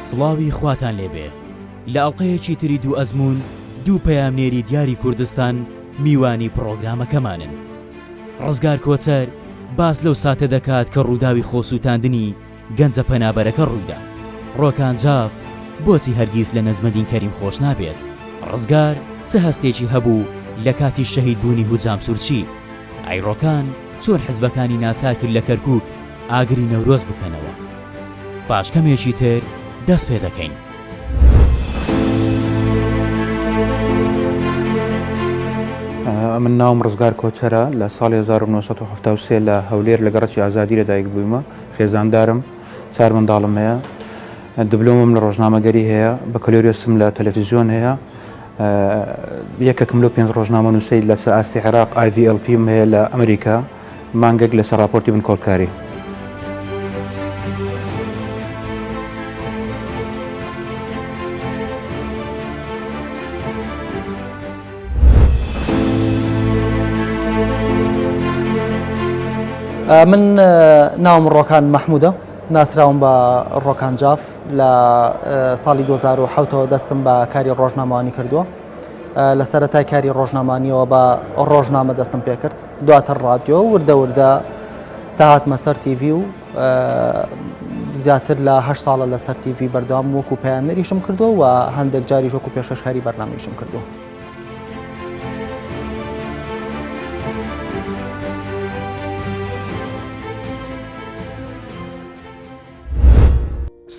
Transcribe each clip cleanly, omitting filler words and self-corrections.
سڵاوی خواتان لێبێ لە ئەڵقەیەکی تری دوو ئەزمون دوو پەیامنێری دیاری کوردستان میوانی پرۆگرامەکەمانن. ڕزگار کۆچەر باس لەو ساتە دەکات کە ڕووداوی خۆسووتاندنی گەنجە پەنابەرەکە ڕوویدا. ڕۆکان جاف بۆچی هەرگیز لە نەزمەدین کەریم خۆش نابێت؟ ڕزگار چه هەستێکی هەبوو لە کاتی شەهیدبوونی هوجام سوورچی؟ ئایڕۆکان چۆن حزبەکانی ناچار کرد لە کەرکووک ئاگری نەورۆز بکەنەوە؟ پاشکەمێکی تر دەست پێ دەکەین. من ناوم ڕزگار کۆچەرە لە ساڵی 1970 لە هەولێر لە گەڕەکی ئازادی لەدایک بوویمە. خێزاندارم، چار منداڵم هەیە، دبلۆمم لە ڕۆژنامەگەری هەیە، بەکەلۆریۆسم لە تەلەڤیزیۆن هەیە، یەکێکم لەو 5 ڕۆژنامە نووسەی لە ئاستی عێراق IVLPم هەیە لە ئەمریکا، مانگێک لەسەر راپۆرتی بن کۆڵکاری. من ناوم ڕۆکان مەحموودە، ناسراوم بە ڕۆکان جاف لە ساڵی 2007ەوە دەستم بە کاری ڕۆژنامەوانی کردووە. لە سەرەتای کاری ڕۆژنامانیەوە بە ڕۆژنامە دەستم پێ کرد، دواتر ڕادیۆ وردە وردە تا هاتمە سەر TV و زیاتر لە 8 ساڵە لە سەر TV بەردەوام وەکو پەیامنەریشم کردووە و هەندێک جاریش وەکو پێشکەشکاری بەرنامەیشم کردووە.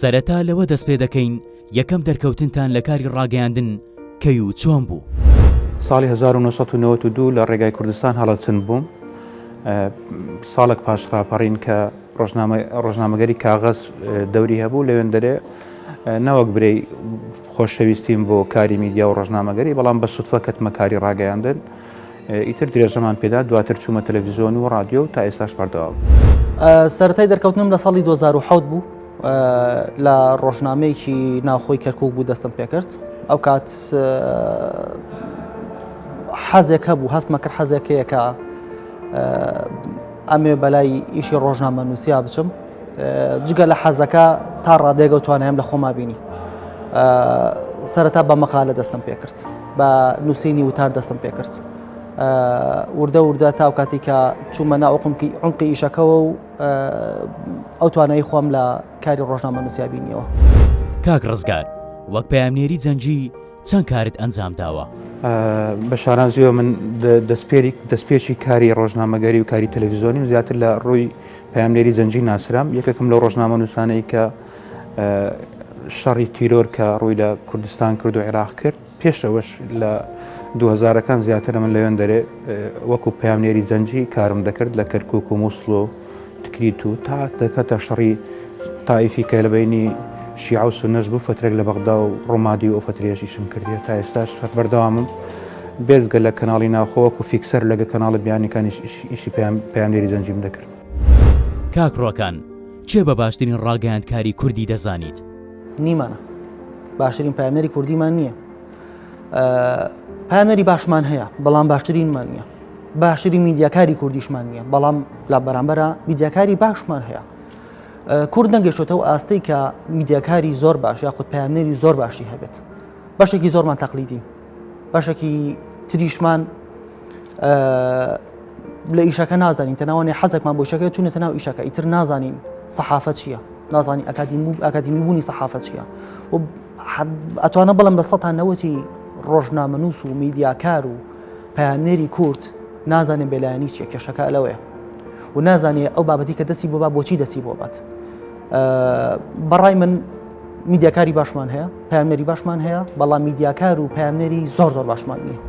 سەرەتا لەوە دەست پێ دەکەین یەکەم دەرکەوتنتان لە کاری ڕاگەیاندن کەی و چۆن بوو؟ ساڵی 1992 لە ڕێگای کوردستان هەڵەچن بووم. ساڵێک پاش ڕاپەڕین کە ڕۆژنامەگەری کاغەز دەوری هەبوو لەوێندەرێ نەوەک برەی خۆشەویستیم بۆ کاری میدیا و ڕۆژنامەگەری، بەڵام بە سوتفە کەتمە کاری ڕاگەیاندن. ئیتر درێژەمان پێدا، دواتر چوومە تەلەڤیزیۆن و ڕادیۆ و تا ئێستاش بەردەوام. سەرەتای دەرکەوتنم لە ساڵی 2007 بوو، لە ڕۆژنامەیەکی ناوخۆی کەرکووک بوو دەستم پێ کرد. ئەو کات حەزێک هەبوو، هەستمە کرد حەزێکەیەکە ئەمێ بەلای ئیشی ڕۆژنامە نووسیا بچم، جگە لە حەزەکە تا ڕادێگە و توانایم لە خۆما بینی. سەرەتا بە مەقالە دەستم پێ کرد، بە نووسینی وتار دەستم پێ کرد. وردە وردە تا کاتی کە چوومە ناو عمقی ئیشەکەەوە و ئەو توانایی خۆم لە کاری ڕۆژنامە نووسیا بینیەوە. کاک ڕزگار، وەک پەیامنێری جەنگی چەند کارت ئەنجام داوە؟ بە شارانزیەوە من دەستپێکی کاری ڕۆژنامەگەری و کاری تەلەڤیزیۆنیم زیاتر لە ڕووی پەیامنێری جەنگی ناسرام. یەکێکم لەو ڕۆژنامە نووسانەی کە شەڕی تیرۆر کە ڕووی لە کوردستان کرد و عێراق کرد، پێشەوەش لە 2000ەکان زیاتر من لەوێن دەرێ وەکو پەیامنێری جەنگی کارم دەکرد لە کەرکووک و مووسڵ و تکریت و تا دەکەتە شەڕی تایفی کە لە بینی شیعە و سونەش بوو، فترێک لە بەغدا و ڕۆمادی و ئەو فترێژیشم کردیە. تا ئێستاش بەردەوامم بێزگە لە کەناڵی ناوخۆوەک و فیکسەر لەگە کەناڵی بیانیەکانی ئیشی پەیامنێری جەنگیم دەکرد. کاک ڕۆکان، چێ بە باشترین ڕاگەیاندکاری کوردی دەزانیت؟ نیمانە، باشترین پەیامنێری کوردیمان نییە. پەیامنێری باشمان هەیە، بەڵام باشترینمان نییە. باشترین میدیاکاری کوردیشمان نییە، بەڵام لە بەرامبەرە میدیاکاری باشمان هەیە. کورد نەگەشتەوە ئاستەی کە میدیاکاری زۆر باش یاخود پەیامنێری زۆر باشی هەبێت. بەشێکی زۆرمان تەقلیدین، بەشێکی تریشمان لە ئیشەکە نازانین، تەناوەنێ حەزێکمان بۆ شەکە چونێتە ناو ئیشەکە، ئیتر نازانین سەحافەت چییە، نازانی ئەکادیمی بوونی سەحافەت چییە. و ئەتوانە بەڵام لە 90 ڕۆژنامەنووس و میدیاکار و پەیامنێری کورد نازانێ بێلایەنی چیە، کێشەکە لەوەیە و نازانێ ئەو بابەتی کە دەستی بۆ بۆچی دەستی بۆ بات. بەڕای من میدیاکاری باشمان هەیە، پەیامنێری باشمان هەیە، بەڵام میدیاکار و پەیامنێری زۆر باشمان نییە.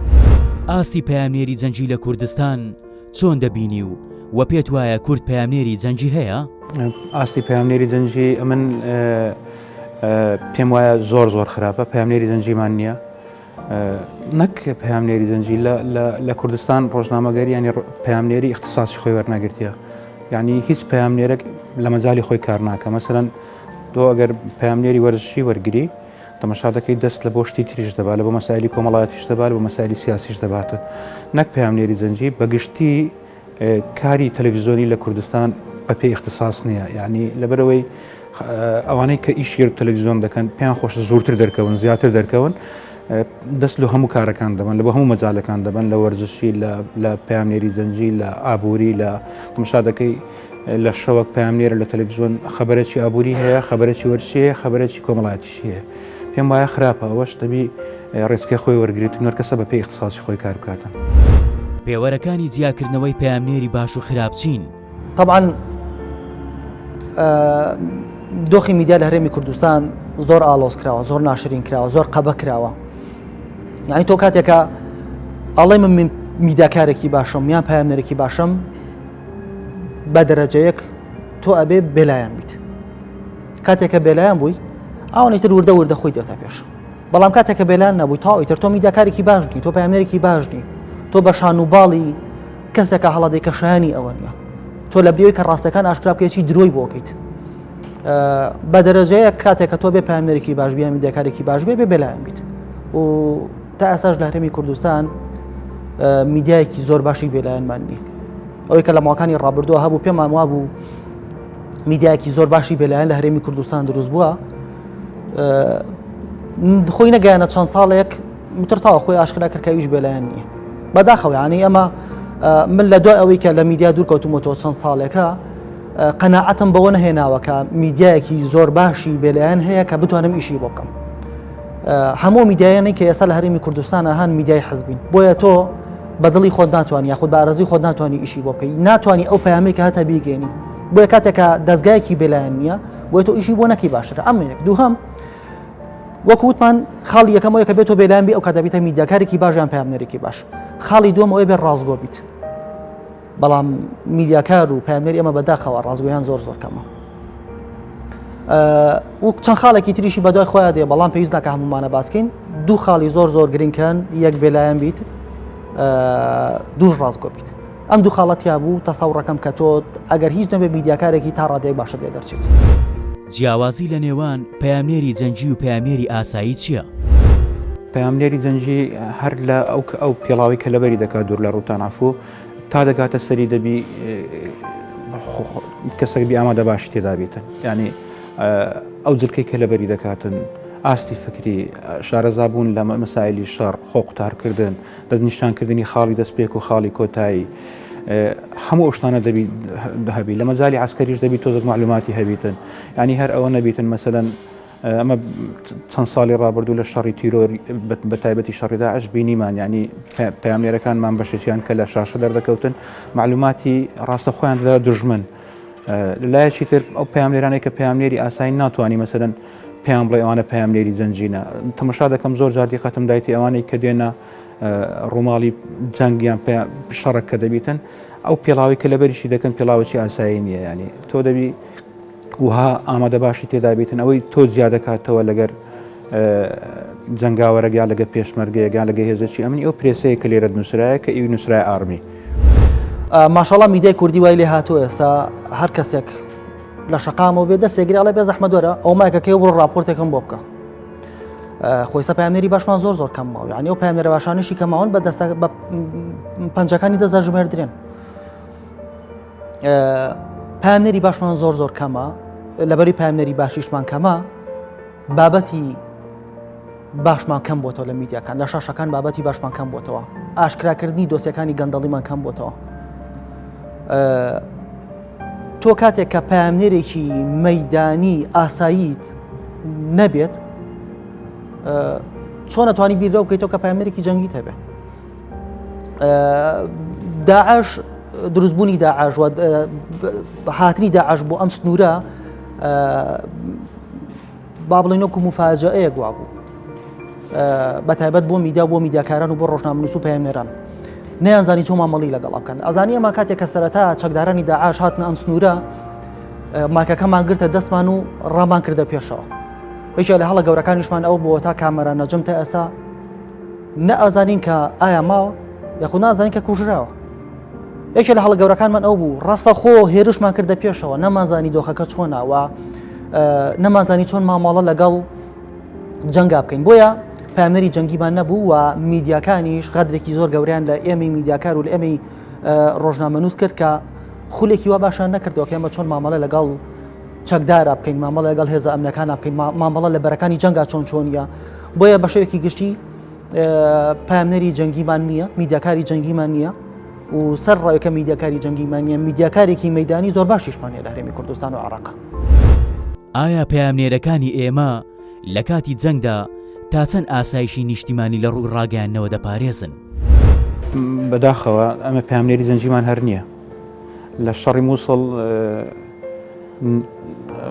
ئاستی پەیامنێری جەنگی لە کوردستان چۆن دەبینی و پێت وایە کورد پەیامنێری جەنگی هەیە؟ ئاستی پەیامنێری جەنگی من پێم وایە زۆر خراپە. پەیامنێری جەنگیمان نییە، نەک پەیامنێری جەنگی لە کوردستان ڕۆژنامەگەری ینی پەیامنێری اختصاصی خۆی وەرنەگرتیە، یعنی هیچ پەیامنێرێک لە مەجای خۆی کار ناکە. مەسەلەن تۆ ئەگەر پەیامنێری وەرزشی وەرگری تەماشا دەکەی دەست لە بۆ شتی تریش دەبات، لە بۆ مەسایلی کۆمەڵایەتیش دەبات، بۆ مەسایلی سیاسیش دەباتە. نەک پەیامنێری جەنگی بەگشتی کاری تەلەڤیزیۆنی لە کوردستان بە پێی اختصاص نییە، یعنی لەبەرەوەی ئەوانەی کە ئیشیر تەلەڤیزیۆن دەکەن پێیان خۆش زۆرتر دەرکەون زیاتر دەرکەون دەست لە هەموو کارەکان دەبن لە بە هەموو مەجالەکان دەبن لە وەرزشی لە پامنێری زەنجی لە ئابووری لە تمشادەکەی لە شەوەک پامنێرە لە تەلەڤیزیۆن خەبەرێکی ئابووری هەیە خەبەرێکی وەرزشی هەیە خەبەرێکی کۆمەڵایەتیشی هەیە پێم وایە خراپە ئەوەش دەبی ڕێچکەی خۆی وەرگریت نەر کەسە بە پێی اختصاصی خۆی کار بکاتن. پێوەرەکانی جیاکردنەوەی پامنێری باش و خراپچین. طبعا دۆخی میدیا لە هەرێمی کوردستان زۆر ئالۆز کراوە زۆر ناشرین کراوە زۆر قەبە کراوە یعنی تۆ کاتێکە ئەڵێ من میدیاکارێکی باشم یان پامنێرێکی باشم بە دەرەجەیەک تۆ ئەبێ بێلایەن بیت کاتێکە بێلایەن بووی ئەوانەیتر وردە وردە خۆی دێتە پێش بەڵام کاتێکە بێلایەن نەبووی تاوەیتر تۆ میدیاکارێکی باش نی تۆ پامنێرێکی باش نی تۆ بە شانوباڵی کەسێکە هەڵەدەی کە شایانی ئەوە نیە تۆ لە برەوەی کە ڕاستەکان ئاشکرا بکەیەکی درۆی بۆکەیت بە دەرەجەیە کاتێککە تۆ بێ پامنێرێکی باش بیان میدیاکارێکی باش بێ بێلایەن بیت و تا ئێساش لە هەرێمی کوردستان میدیایەکی زۆر باشی بێلایەنمان نیە ئەوەی کە لە ماوەکانی ڕابردووە هەبوو پێمان وا بوو میدیایەکی زۆر باشی بێلایەن لە هەرێمی کوردستان دروست بووە خۆی نەگەیانە چەند ساڵێک متر تاوە خۆی ئاشکرا کردکەویش بێلایەن نییە بەداخەوە یعنی ئەمە من لە دوای ئەوەی کە لە میدیا دوورکەوتومەوە چەند ساڵێکە قەناعەتم بەوە نەهێناوە کە میدیایەکی زۆر باشی بێلایەن هەیە کە بتوانم ئیشی بۆ بکەم هەموو میدیایانەی کە ئێستا لە هەرێمی کوردستان هەن میدیای حزبین بۆیە تۆ بەدڵی خۆت ناتوانانی یاخود بە ئارەزوی خۆت ناتوانانی ئیشی بۆ بکەی ناتوانانی ئەو پەیامەی کە هەتا بیگەێنی بۆیە کاتێکە دەستگایەکی بێلایەن نییە بۆیە تۆ ئیشی بۆ نەکەی باشترە ئەمە یەک دووهەم وەکو وتمان خاڵی یەکەمەوەی کە بێت تۆ بێلایەن بی ئەو کات دەبێتە میدیاکارێکی باش یان پەیامنێرێکی باش خاڵی دووەمەوەی بێت ڕازگۆ بیت بەڵام میدیاکار و پەیامنێری ئەمە بەداخەوە ڕازگۆیان زۆر زۆر کەمە وەک چەند خاڵێکی تریشی بەدوای خۆیان دێ بەڵام پێویست ناکە هەمومانە باسکەین دوو خاڵی زۆر زۆر گرنگکەن یەک بێلایەن بیت دووش ڕازگۆ بیت ئەم دوو خاڵەتیا بوو تەسەوڕەکەم کە تۆ ئەگەر هیچ نەبێ میدیاکارێکی تا ڕادەیەک باشە لێ دەرچێت جیاوازی لە نێوان پەیامنێری جەنجی و پەیامنێری ئاسایی چییە؟ پەیامنێری جەنجی هەر لە ئەو پێڵاوی کە لەبەری دەکات دوور لە ڕووتان عفو تا دەگاتە سەری دەبی کەسێک بی ئامادە باشی تێدا بێتن ینی ئەو جلکەی کە لەبەری دەکاتن ئاستی فکری شارەزابوون لە مەسایلی شەڕ خۆ قوتارکردن دەستنیشانکردنی خاڵی دەستپێک و خاڵی کۆتایی هەموو ئەو شتانە دەبی هەبی لە مەجای عسکەریش دەبی تۆزێک معلوماتی هەبیتن ینی هەر ئەوە نەبیتن مەسەلەن ئەمە چەند ساڵی ڕابردوو لە شەڕی تیرۆر بە تایبەتی شەڕی داعش بینیمان ینی پەیامنێرەکانمان بەشێکیان کە لە شاشە دەردەکەوتن معلوماتی ڕاستە خۆیان دەدا دژمن لایەکی تر ئەو پەیامنێرانەی کە پەیامنێری ئاسایی ناتوانانی مەسەلەن پێیان بڵێ ئەوانە پەیامنێری جەنجینە تەماشا دەکەم زۆر جار دیقەتم دایتی ئەوانەی کە دێنە ڕووماڵی جەنگیان شەڕێک کە دەبیتن ئەو پێڵاوی کە لەبەریشی دەکەن پێڵاوەکی ئاسایی نییە ینی تۆ دەبی وها ئامادە باشی تێدا بێتن ئەوەی تۆ زیاد دەکاتەوە لەگەر جەنگاوەرەگیا لەگە پێشمەرگەیەگان لەگە هێزەکی ئەمنی ئەو پرێسەیە کە لێرە نووسرایە کە ئیوی نووسرای ئارمی ماشەڵڵا میدیای کوردی وای لێ هاتووە ئێستا هەر کەسێک لە شەقامەوە بێ دەستێگری بێ زەحمە دۆرە ئەو مایکەکەی بڕۆ ڕاپۆرتێکم بۆ بکە خۆیسە پەیامنێری باشمان زۆر زۆر کەم ماوە ینی ئەو پەیامنێرە باشانشی کەماون بە دەستە بە پەنجەکانی دەست ژمێردرێن پەیامنێری باشمان زۆر زۆر کەمە لەبەری پەیامنێری باشیشمان کەمە بابەتی باشمان کەم بۆتەوە لە میدیاکان لە شاشەکان بابەتی باشمان کەم بۆتەوە ئاشکراکردنی دۆسیەکانی گەندەڵیمان کەم بۆتەوە تۆ کاتێک کە پەیامنێرێکی مەیدانی ئاساییت نەبێت چۆن نەتوانی بیررە بکەیتەوە کە پەیامنێرێکی جەنگیت هەبێ داعش دروستبوونی داعش و هاتنی داعش بۆ ئەم سنوورە با بڵێن وەکو مفاجەیەک وا بوو بەتایبەت بۆ میدیا بۆ میدیاکاران و بۆ ڕۆژنامەنووس و پەیامنێران نەیانزانی چۆن مامەڵی لەگەڵا بکەن ئەزانی ئەمە کاتێک کە سەرەتا چەکدارانی داعش هاتنە ئەم سنوورە ماکەکەمان گرتە دەستمان و ڕامان کردە پێشەوە بەیشە لە هەڵە گەورەکانیشمان ئەو بۆ تا کامەرە نەجەم تا ئێستا نە ئازانین کە ئایا ماوە یاخود نازانین کە کوژراوە یەکێک لە هەڵە گەورەکانمان ئەو بوو ڕاستە خۆ هێرشمان کردە پێشەوە نەمانزانی دۆخەکە چۆناوە نەمانزانی چۆن مامەڵە لەگەڵ جەنگا بکەین بۆیە پەیامنێری جەنگیمان نەبوو و میدیاکانیش قەدرێکی زۆر گەوریان لە ئێمەی میدیاکار و لە ئێمەی ڕۆژنامەنووس کرد کە خولێکی وا باشان نەکردەوە کە ئێمە چۆن مامەڵە لەگەڵ چەکدارە بکەین مامەڵە لەگەڵ هێزە ئەمنەکانە بکەین مامەڵە لە بەرەکانی جەنگا چۆنیە بۆیە بە شێوەیەکی گشتی پامنەری جەنگیمان نییە میدیاکاری جەنگیمان نییە و سەر ڕایەکە میدیاکاری جەنگیمان نیە میدیاکارێکی مەیدانی زۆر باشیشمانە لە هەرێمی کوردستان و عێراق. ئایا پەیامنێرەکانی ئێمە لە کاتی جەنگدا تا چەند ئاسایشی نیشتیمانی لە ڕووی ڕاگەیاندنەوە دەپارێزن؟ بەداخەوە ئەمە پامنێری زەنجیمان هەر نییە لە شەڕی مووسڵ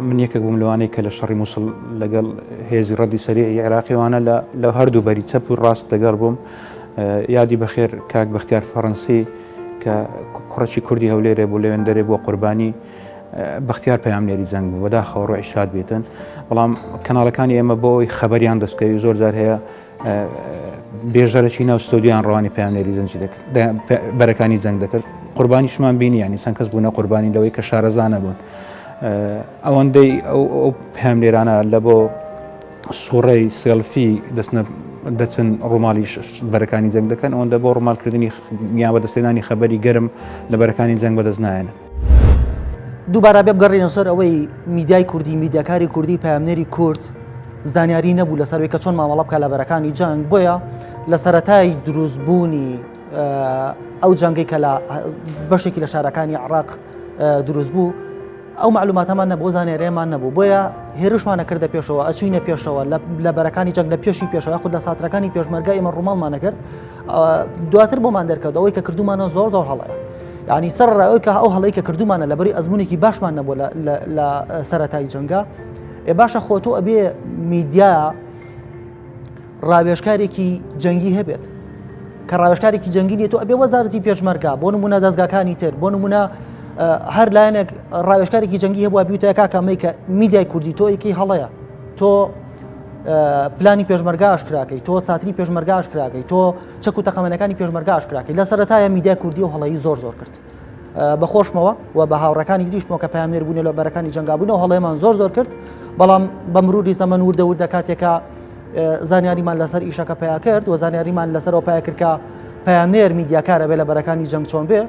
من یەکێک بووم لەوانەیە کە لە شەڕی مووسڵ لەگەڵ هێزی ڕەدی سەریعی عێراقیوانە لە هەردوو بەری چەپ و ڕاست لەگەڵ بووم یادی بەخێر کاک بەختیار فەڕەنسی کە کوڕەکی کوردی هەولێرە بۆ لەوێندەرێ بۆ قوربانی بەختیار پەیامنێری جەنگ بوو بەداخەوە ڕۆحی شاد بێتن بەڵام کەناڵەکانی ئێمە بۆی خەبەریان دەستکەوی زۆر جار هەیە بێژەرەی ناو ستۆدیۆیان ڕوانی پەیامنێری زەنجی دەکرد بەرەکانی جەنگ دەکرد قوربانیشمان بینی ینی چەند کەس بوونە قوربانی لەوەی کە شارەزانە بوون ئەوەندەی ئەو پەیامنێرانە لە بۆ سوڕەی سێڵفی دەچن ڕووماڵی بەرەکانی جەنگ دەکەن ئەوەندە بۆ ڕوومالکردنی یان بەدەستێنانی خەبەری گەرم لە بەرەکانی جەنگ بەدەست نایەنە. دووبارە بێ بگەڕێنەوە سەر ئەوەی میدیای کوردی میدیاکاری کوردی پەیامنێری کورد زانیاری نەبوو لەسەرەوەی کە چۆن مامەڵە بکە لە بەرەکانی جەنگ بۆیە لە سەرەتای دروستبوونی ئەو جەنگی کە لە بەشێکی لە شارەکانی عێراق دروست بوو ئەو معلوماتەمان نەبوو زانیاریمان نەبوو بۆیە هێرشمانە کردە پێشەوە ئەچوینە پێشەوە لە بەرەکانی جەنگ لە پێشی پێشەوە خود لە ساترەکانی پێشمەرگە ئێمە ڕووماڵمانە کرد دواتر بۆمان دەرکەوت ئەوەی کە کردومانە زۆر هەڵەیە یعنی سەر ڕایەوەی کە ئەو هەڵەی کە کردومانە لەبەری ئەزمونێکی باشمان نەبووە لە سەرەتای جەنگا باشە خۆ تۆ ئەبێ میدیا ڕاوێژکارێکی جەنگی هەبێت کە ڕاوێژکارێکی جەنگی نیە تۆ ئەبێ وەزارەتی پێشمەرگە بۆ نمونە دەستگاکانی تر بۆ نمونە هەر لایەنێک ڕاوێژکارێکی جەنگی هەبووە بیوتە کاکەمەی کە میدیای کوردی تۆ یەکەی هەڵەیە تۆ پلانی پێشمەرگە ئاشکراکەی تۆ ساتری پێشمەرگە ئاشکراکەی تۆ چەک و تەقەمەنەکانی پێشمەرگە ئاشکراکەی لە سەرەتایە میدیای کوردی و هەڵەیی زۆر کرد بەخۆشمەوە و بە هاوڕەکانی دیشمەوە کە پەیامنێر بوون لە بەرەکانی جەنگابوونەوە هەڵەیەمان زۆر کرد بەڵام بە مروری زەمەن وردە کاتێکە زانیاریمان لەسەر ئیشەکە پیا کرد و زانیاریمان لەسەرەوە پیا کرد کە پەیامنێر میدیاکارە بێ لە بەرەکانی جەنگ چۆن بێ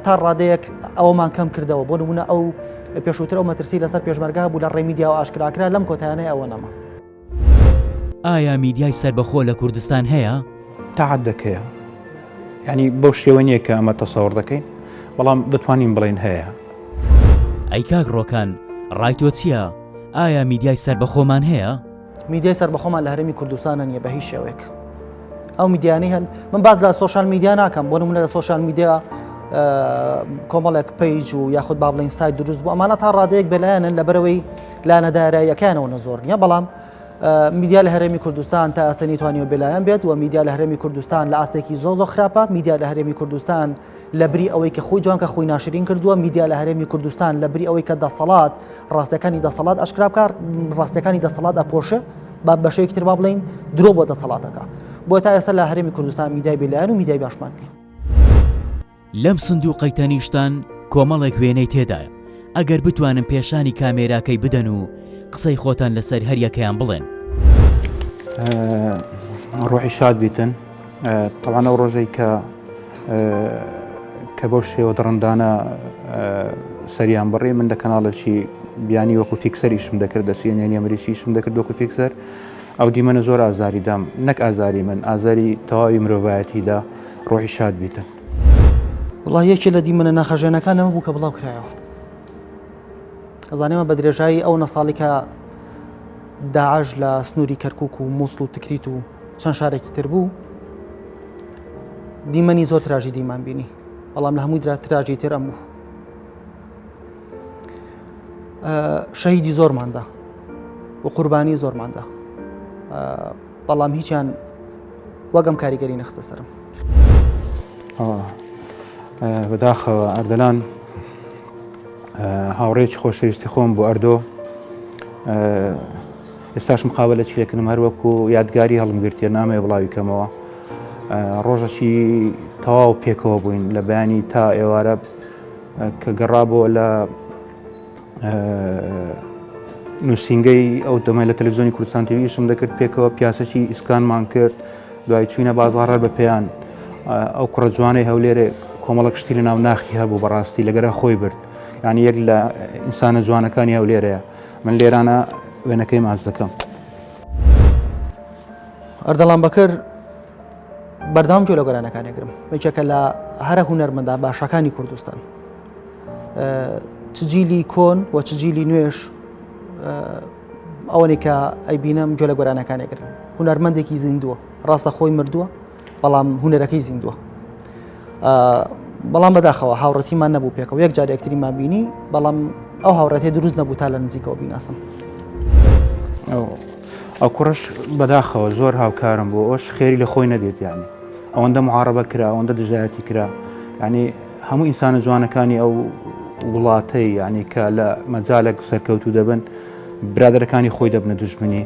تا ڕادەیەک ئەوەمان کەم کردەوە بۆ نمونە ئەو پێشووتر ئەو مەترسی لەسەر پێشمەرگە بوو لە ڕێی میدیا و ئاشکراکرا لەم کۆتایانەیە ئەوە نەما. ئایا میدیای سربەخۆ لە کوردستان هەیە؟ تعدەکەیە ینی بەو شێوە نییە کە ئەمە تەسەوڕ دەکەین بەڵام دەتوانین بڵێن هەیە. ئەی کاک ڕۆکان ڕای تۆ چییە؟ ئایا میدیای سربەخۆمان هەیە؟ میدیای سربەخۆمان لە هەرێمی کوردستانە نیە بە هیچ شێوەیەک ئەو میدیانی هەن من باز لە سۆشال میدیا ناکەم بۆ نمونە لە سۆشال میدیا کۆمەڵێک پیج و یاخود با بڵین سایت دروست بوو ئەمانە تا ڕادەیەک بەلایەنن لەبەرەوەی لایەنەداراییەکانەوە زۆر نییە بەڵام میدیا لە هەرێمی کوردستان تا ئەسەنی توانیوە بەلایەن بێت و میدیا لە هەرێمی کوردستان لە ئاستێکی زۆر خراپە میدیا لە هەرێمی کوردستان لە بری ئەوەی کە خۆی جوان کە خۆی ناشرین کردووە میدیا لە هەرێمی کوردستان لە بری ئەوەی کە دەسەڵات ڕاستەکانی دەسەڵات ئەشکرا بکار ڕاستەکانی دەسەڵات ئەپۆشە با بەشەیەکی تر با بڵین درۆ بۆ دەسەڵاتەکە بۆ تا ئێستا لە هەرێمی کوردستان میدیای بەلایەن و میدیای باشمان نیە. لەم سندوقەی تەنیشتان کۆمەڵێک وێنەی تێدایە ئەگەر بتوانن پێشانی کامێراکەی بدەن و قسەی خۆتان لەسەر هەر یەکەیان بڵێن. ڕۆحی شاد بیتن طبعا ئەو ڕۆژەی کە بەو شێوە دڕندانە سەریان بڕێ من لە کەناڵێکی بیانی وەکو فیکسەریشم دەکرد دەسیێنێنی ئەمریکیشم دەکرد وەکو فیکسەر ئەو دیمەنە زۆر ئازاری دام نەک ئازاری من ئازاری تەواوی مرۆڤایەتیدا ڕۆحی شاد بیتن. وڵا یەکێ لە دیمەنە ناخەژێنەکان ئەمە بوو کە بڵاو کرایەوە ئەزانێمە بە درێژایی ئەو نەساڵی کە داعش لە سنووری کەرکووک و مووسڵ و تکریت و چەند شارێکی تر بوو دیمەنی زۆر تراژی دیمان بینی بەڵام لە هەمووی تراژی تر ئەم بوو شەهیدی زۆرماندا و قوربانی زۆرماندا بەڵام هیچیان وەگەم کاریگەری نەخستە سەرم. بەداخەوە ئەردەلان هاوڕێکی خۆشەویستی خۆم بۆ ئەردۆ ئێستاش مقابلە چیلەکردم هەر وەکو یادگاری هەڵمگرتیە نامێ بڵاوی کەمەوە ڕۆژەشی تەواو پێکەوە بووین لە بەیانی تا ئێوارە کە گەڕابۆ لە نووسنگەی ئەو دەمای لە تەلەڤیزیۆنی کوردستان تیڤیشم دەکرد پێکەوە پیاسەی ئیسکانمان کرد دوای چوینە بازاڕە بە پێیان ئەو کوڕە جوانەی هەولێرێ کۆمەڵک شتی لە ناو ناخی هەبوو بەڕاستی لەگەرە خۆی برد ینی یەک لە ئینسانە جوانەکانی ئەو لێرەیە من لێرانە وێنەکەی ماچ دەکەم. ئەردەڵام بەکر بەردەوام جۆ لە گۆرانەکانێکرم یەکێکە لە هەرە هونەرمەندا باشەکانی کوردستان چجیلی کۆن و چجیلی نوێش ئەوەی کە ئەیبینم جۆ لە گۆرانەکانێکرم هونەرمەندێکی زیندووە ڕاستە خۆی مردووە بەڵام هونەرەکەی زیندووە بەڵام بەداخەوە هاوڕەتیمان نەبوو پێکەوە یەک جار یەکتریمان بینی بەڵام ئەو هاوڕەتی دروست نەبوو تا لە نزیکەوە بیناسم. ئەو کوڕش بەداخەوە زۆر هاوکارم بۆ ئەوش خێری لە خۆی نەدێت یانی ئەوەندە معارەبە کرا ئەوەندە دژایەتی کرا ینی هەموو ئینسانە جوانەکانی ئەو وڵاتەی ینی کە لە مەجالێک سەرکەوتو دەبن برادەرەکانی خۆی دەبنە دوژمنی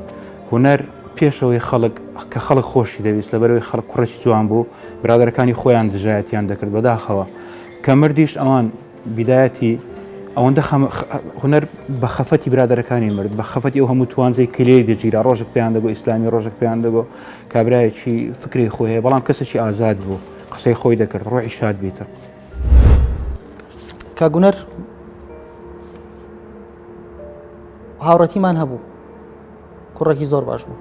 هونەر پێشەوەی خەڵک کە خەڵک خۆشی دەویست لەبەرەوەی خەڵک کوڕێکی جوان بوو برادەرەکانی خۆیان دژایەتیان دەکرد بەداخەوە کە مردیش ئەوان بیدایەتی ئەوەندە هونەر بە خەفەتی برادەرەکانی مرد بە خەفەتی ئەو هەموو توانزەی کلێی دەگیرا ڕۆژێک پێیان دەگۆ ئیسلامی ڕۆژێک پێیان دەگۆ کابرایەکی فکری خۆی هەیە بەڵام کەسێکی ئازاد بوو قسەی خۆی دەکرد ڕۆحی شاد بیتە. کاگونەر هاوڕەتیمان هەبوو کوڕێکی زۆر باش بوو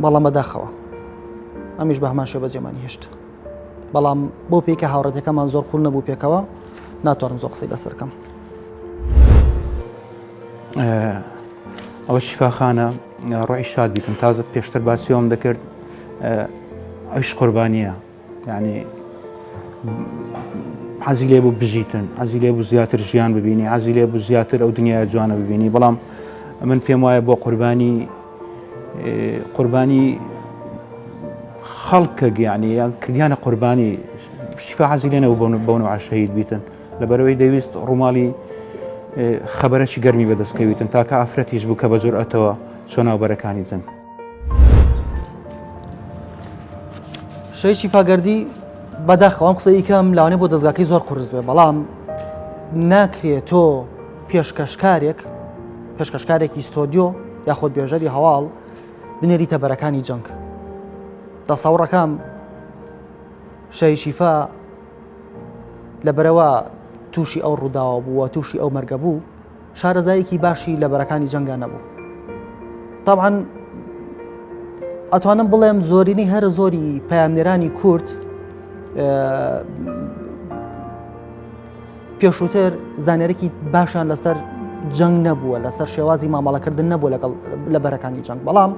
بەڵام بەداخەوە ئەمیش بە هەمان شێوە بەجێمانی هێشت بەڵام بۆ پێی کە هاوڕەتەکەمان زۆر خوڵ نەبوو پێکەوە ناتوانم زۆر قسەی لەسەر بکەم. ئەوە شیفاخانە ڕۆحی شاد بیتم تازە پێشتر باسیەوەم دەکرد ئەوش قوربانیە ینی حەزی لێ بوو بژیتن حەزی لێ بوو زیاتر ژیان ببینی حەزی لێ بوو زیاتر ئەو دنیای جوانە ببینی بەڵام من پێم وایە بۆ قوربانی خەڵکە ینی یان کردیانە قوربانی شیفا حەزی لێنەوە بۆنەوە عاشەهید بیتن لەبەرەوەی دەویست ڕووماڵی خەبەرەکی گەرمی بەدەستکەویتن تاکە ئافرەتیش بوو کە بە جورئەتەوە چۆن ناوبەرەکانی دن. شەی شیفاگەردی بەداخەوەم قسەی کەم لاوانێ بۆ دەستگاکەی زۆر قورس بێ بەڵام ناکرێت تۆ پێشکەشکارێکی ستۆدیۆ یاخۆت بێژەری هەواڵ بنێریتە بەرەکانی جەنگ. دەسەوڕەکەم شەی شیفا لەبەرەوە تووشی ئەو ڕووداوە بووە تووشی ئەو مەرگە بوو شارەزایەکی باشی لە بەرەکانی جەنگا نەبوو. طبعاً ئەتوانم بڵێم زۆرینی هەر زۆری پەیامنێرانی کورد پێشووتر زانێرێکی باشیان لەسەر جەنگ نەبووە لەسەر شێوازی مامەڵەکردن نەبووە لە بەرەکانی جەنگ بەڵام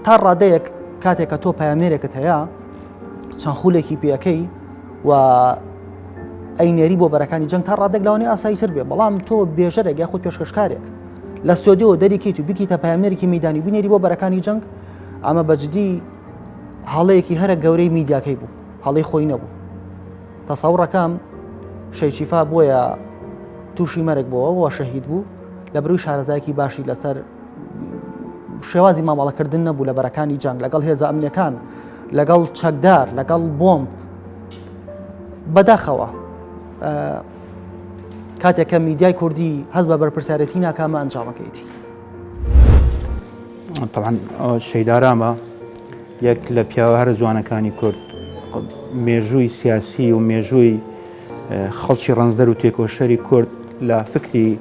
تا ڕادەیەک کاتێک کە تۆ پەیامنێرێکت هەیە چەند خولێکی پێەکەی و ئەینێری بۆ بەرەکانی جەنگ تا ڕادێک لەوانەیە ئاساییتر بێ بەڵام تۆ بێژەرێک یاخود پێشکەشکارێک لە ستۆدیۆ دەریکەیت و بکیتە پەیامنێرێکی مەیدانی بنێری بۆ بەرەکانی جەنگ ئەمە بەجددی هەڵەیەکی هەرە گەورەی میدیاکەی بوو هەڵەی خۆی نەبوو. تەسەوڕەکەم شەی شیفا بۆیە تووشی مەرگ بووە و شەهید بوو لە بروی شارەزایەکی باشی لەسەر شێوازی مامەڵەکردن نەبوو لە بەرەکانی جەنگ لەگەڵ هێزە ئەمنیەکان لەگەڵ چەکدار لەگەڵ بۆمب بەداخەوە کاتێک کە میدیای کوردی هەست بە بەرپرسیارەتی ناکامە ئەنجامەکەیەتی. طبعا شەیدارامە یەک لە پیاوە هەرە جوانەکانی کورد مێژووی سیاسی و مێژووی خەڵکی ڕەنزدەر و تێکۆشەری کورد لە فکری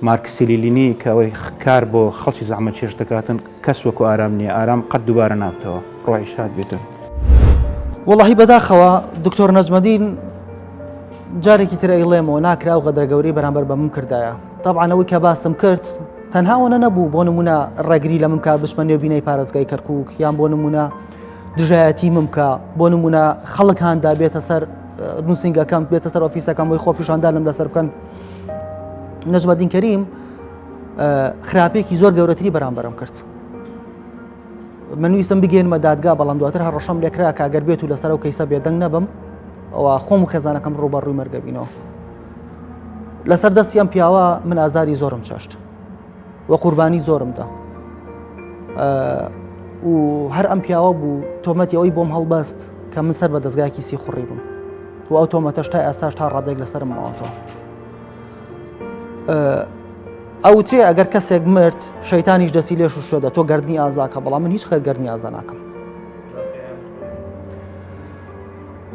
مارکسی لینی کە ئەوەی کار بۆ خەڵکی زەحمەت چێش دەکاتن کەس وەکو ئارام نییە ئارام قەت دووبارە نابتەوە ڕۆحی شاد بێتن. وەڵاهی بەداخەوە دکتۆر نەجمەدین جارێکی تر ئەیڵێمەوە ناکرا و غەدرەگەوری بەرامبەر بە من کردایە. طبعاً ئەوەی کە باسم کرد تەنهاوەنە نەبوو بۆ نمونە ڕێگری لە ممکە بچمە نێوبینەی پارێزگای کەرکووک یان بۆ نمونە دژایەتی ممکە بۆ نمونە خەڵک هەندا بێتە سەر نووسنگەکەم بێتە سەر ئۆفیسەکەم بۆی خۆ پیشاندانم لەسەر بکەن. نەجمەدین کەریم خراپێکی زۆر گەورەتری بەرامبەرم کرد. من ویستم بگەێنمە دادگا بەڵام دواتر هەڕەشەم لێکرا کە ئەگەر بێت و لەسەر ئەو کەیسە بێدەنگ نەبم ئەوە خۆم و خێزانەکەم ڕوبەڕووی مەرگە بینەوە. لەسەر دەستی ئەم پیاوە من ئازاری زۆرم چاشت وە قوربانی زۆرم دا و هەر ئەم پیاوە بوو تۆمەتی ئەوەی بۆم هەڵبەست کە من سەر بە دەستگایەکی سی خوڕی بم و ئەو تۆمەتەش تا ئێستاش تا ڕادێک لەسرم ماوەتەوە. ئەوترێ ئەگەر کەسێک مرد شەیتانیش دەسی لێش و شۆدە تۆ گەردنی ئازاکە بەڵام من هیچ خێت گەردنی ئازا ناکەم.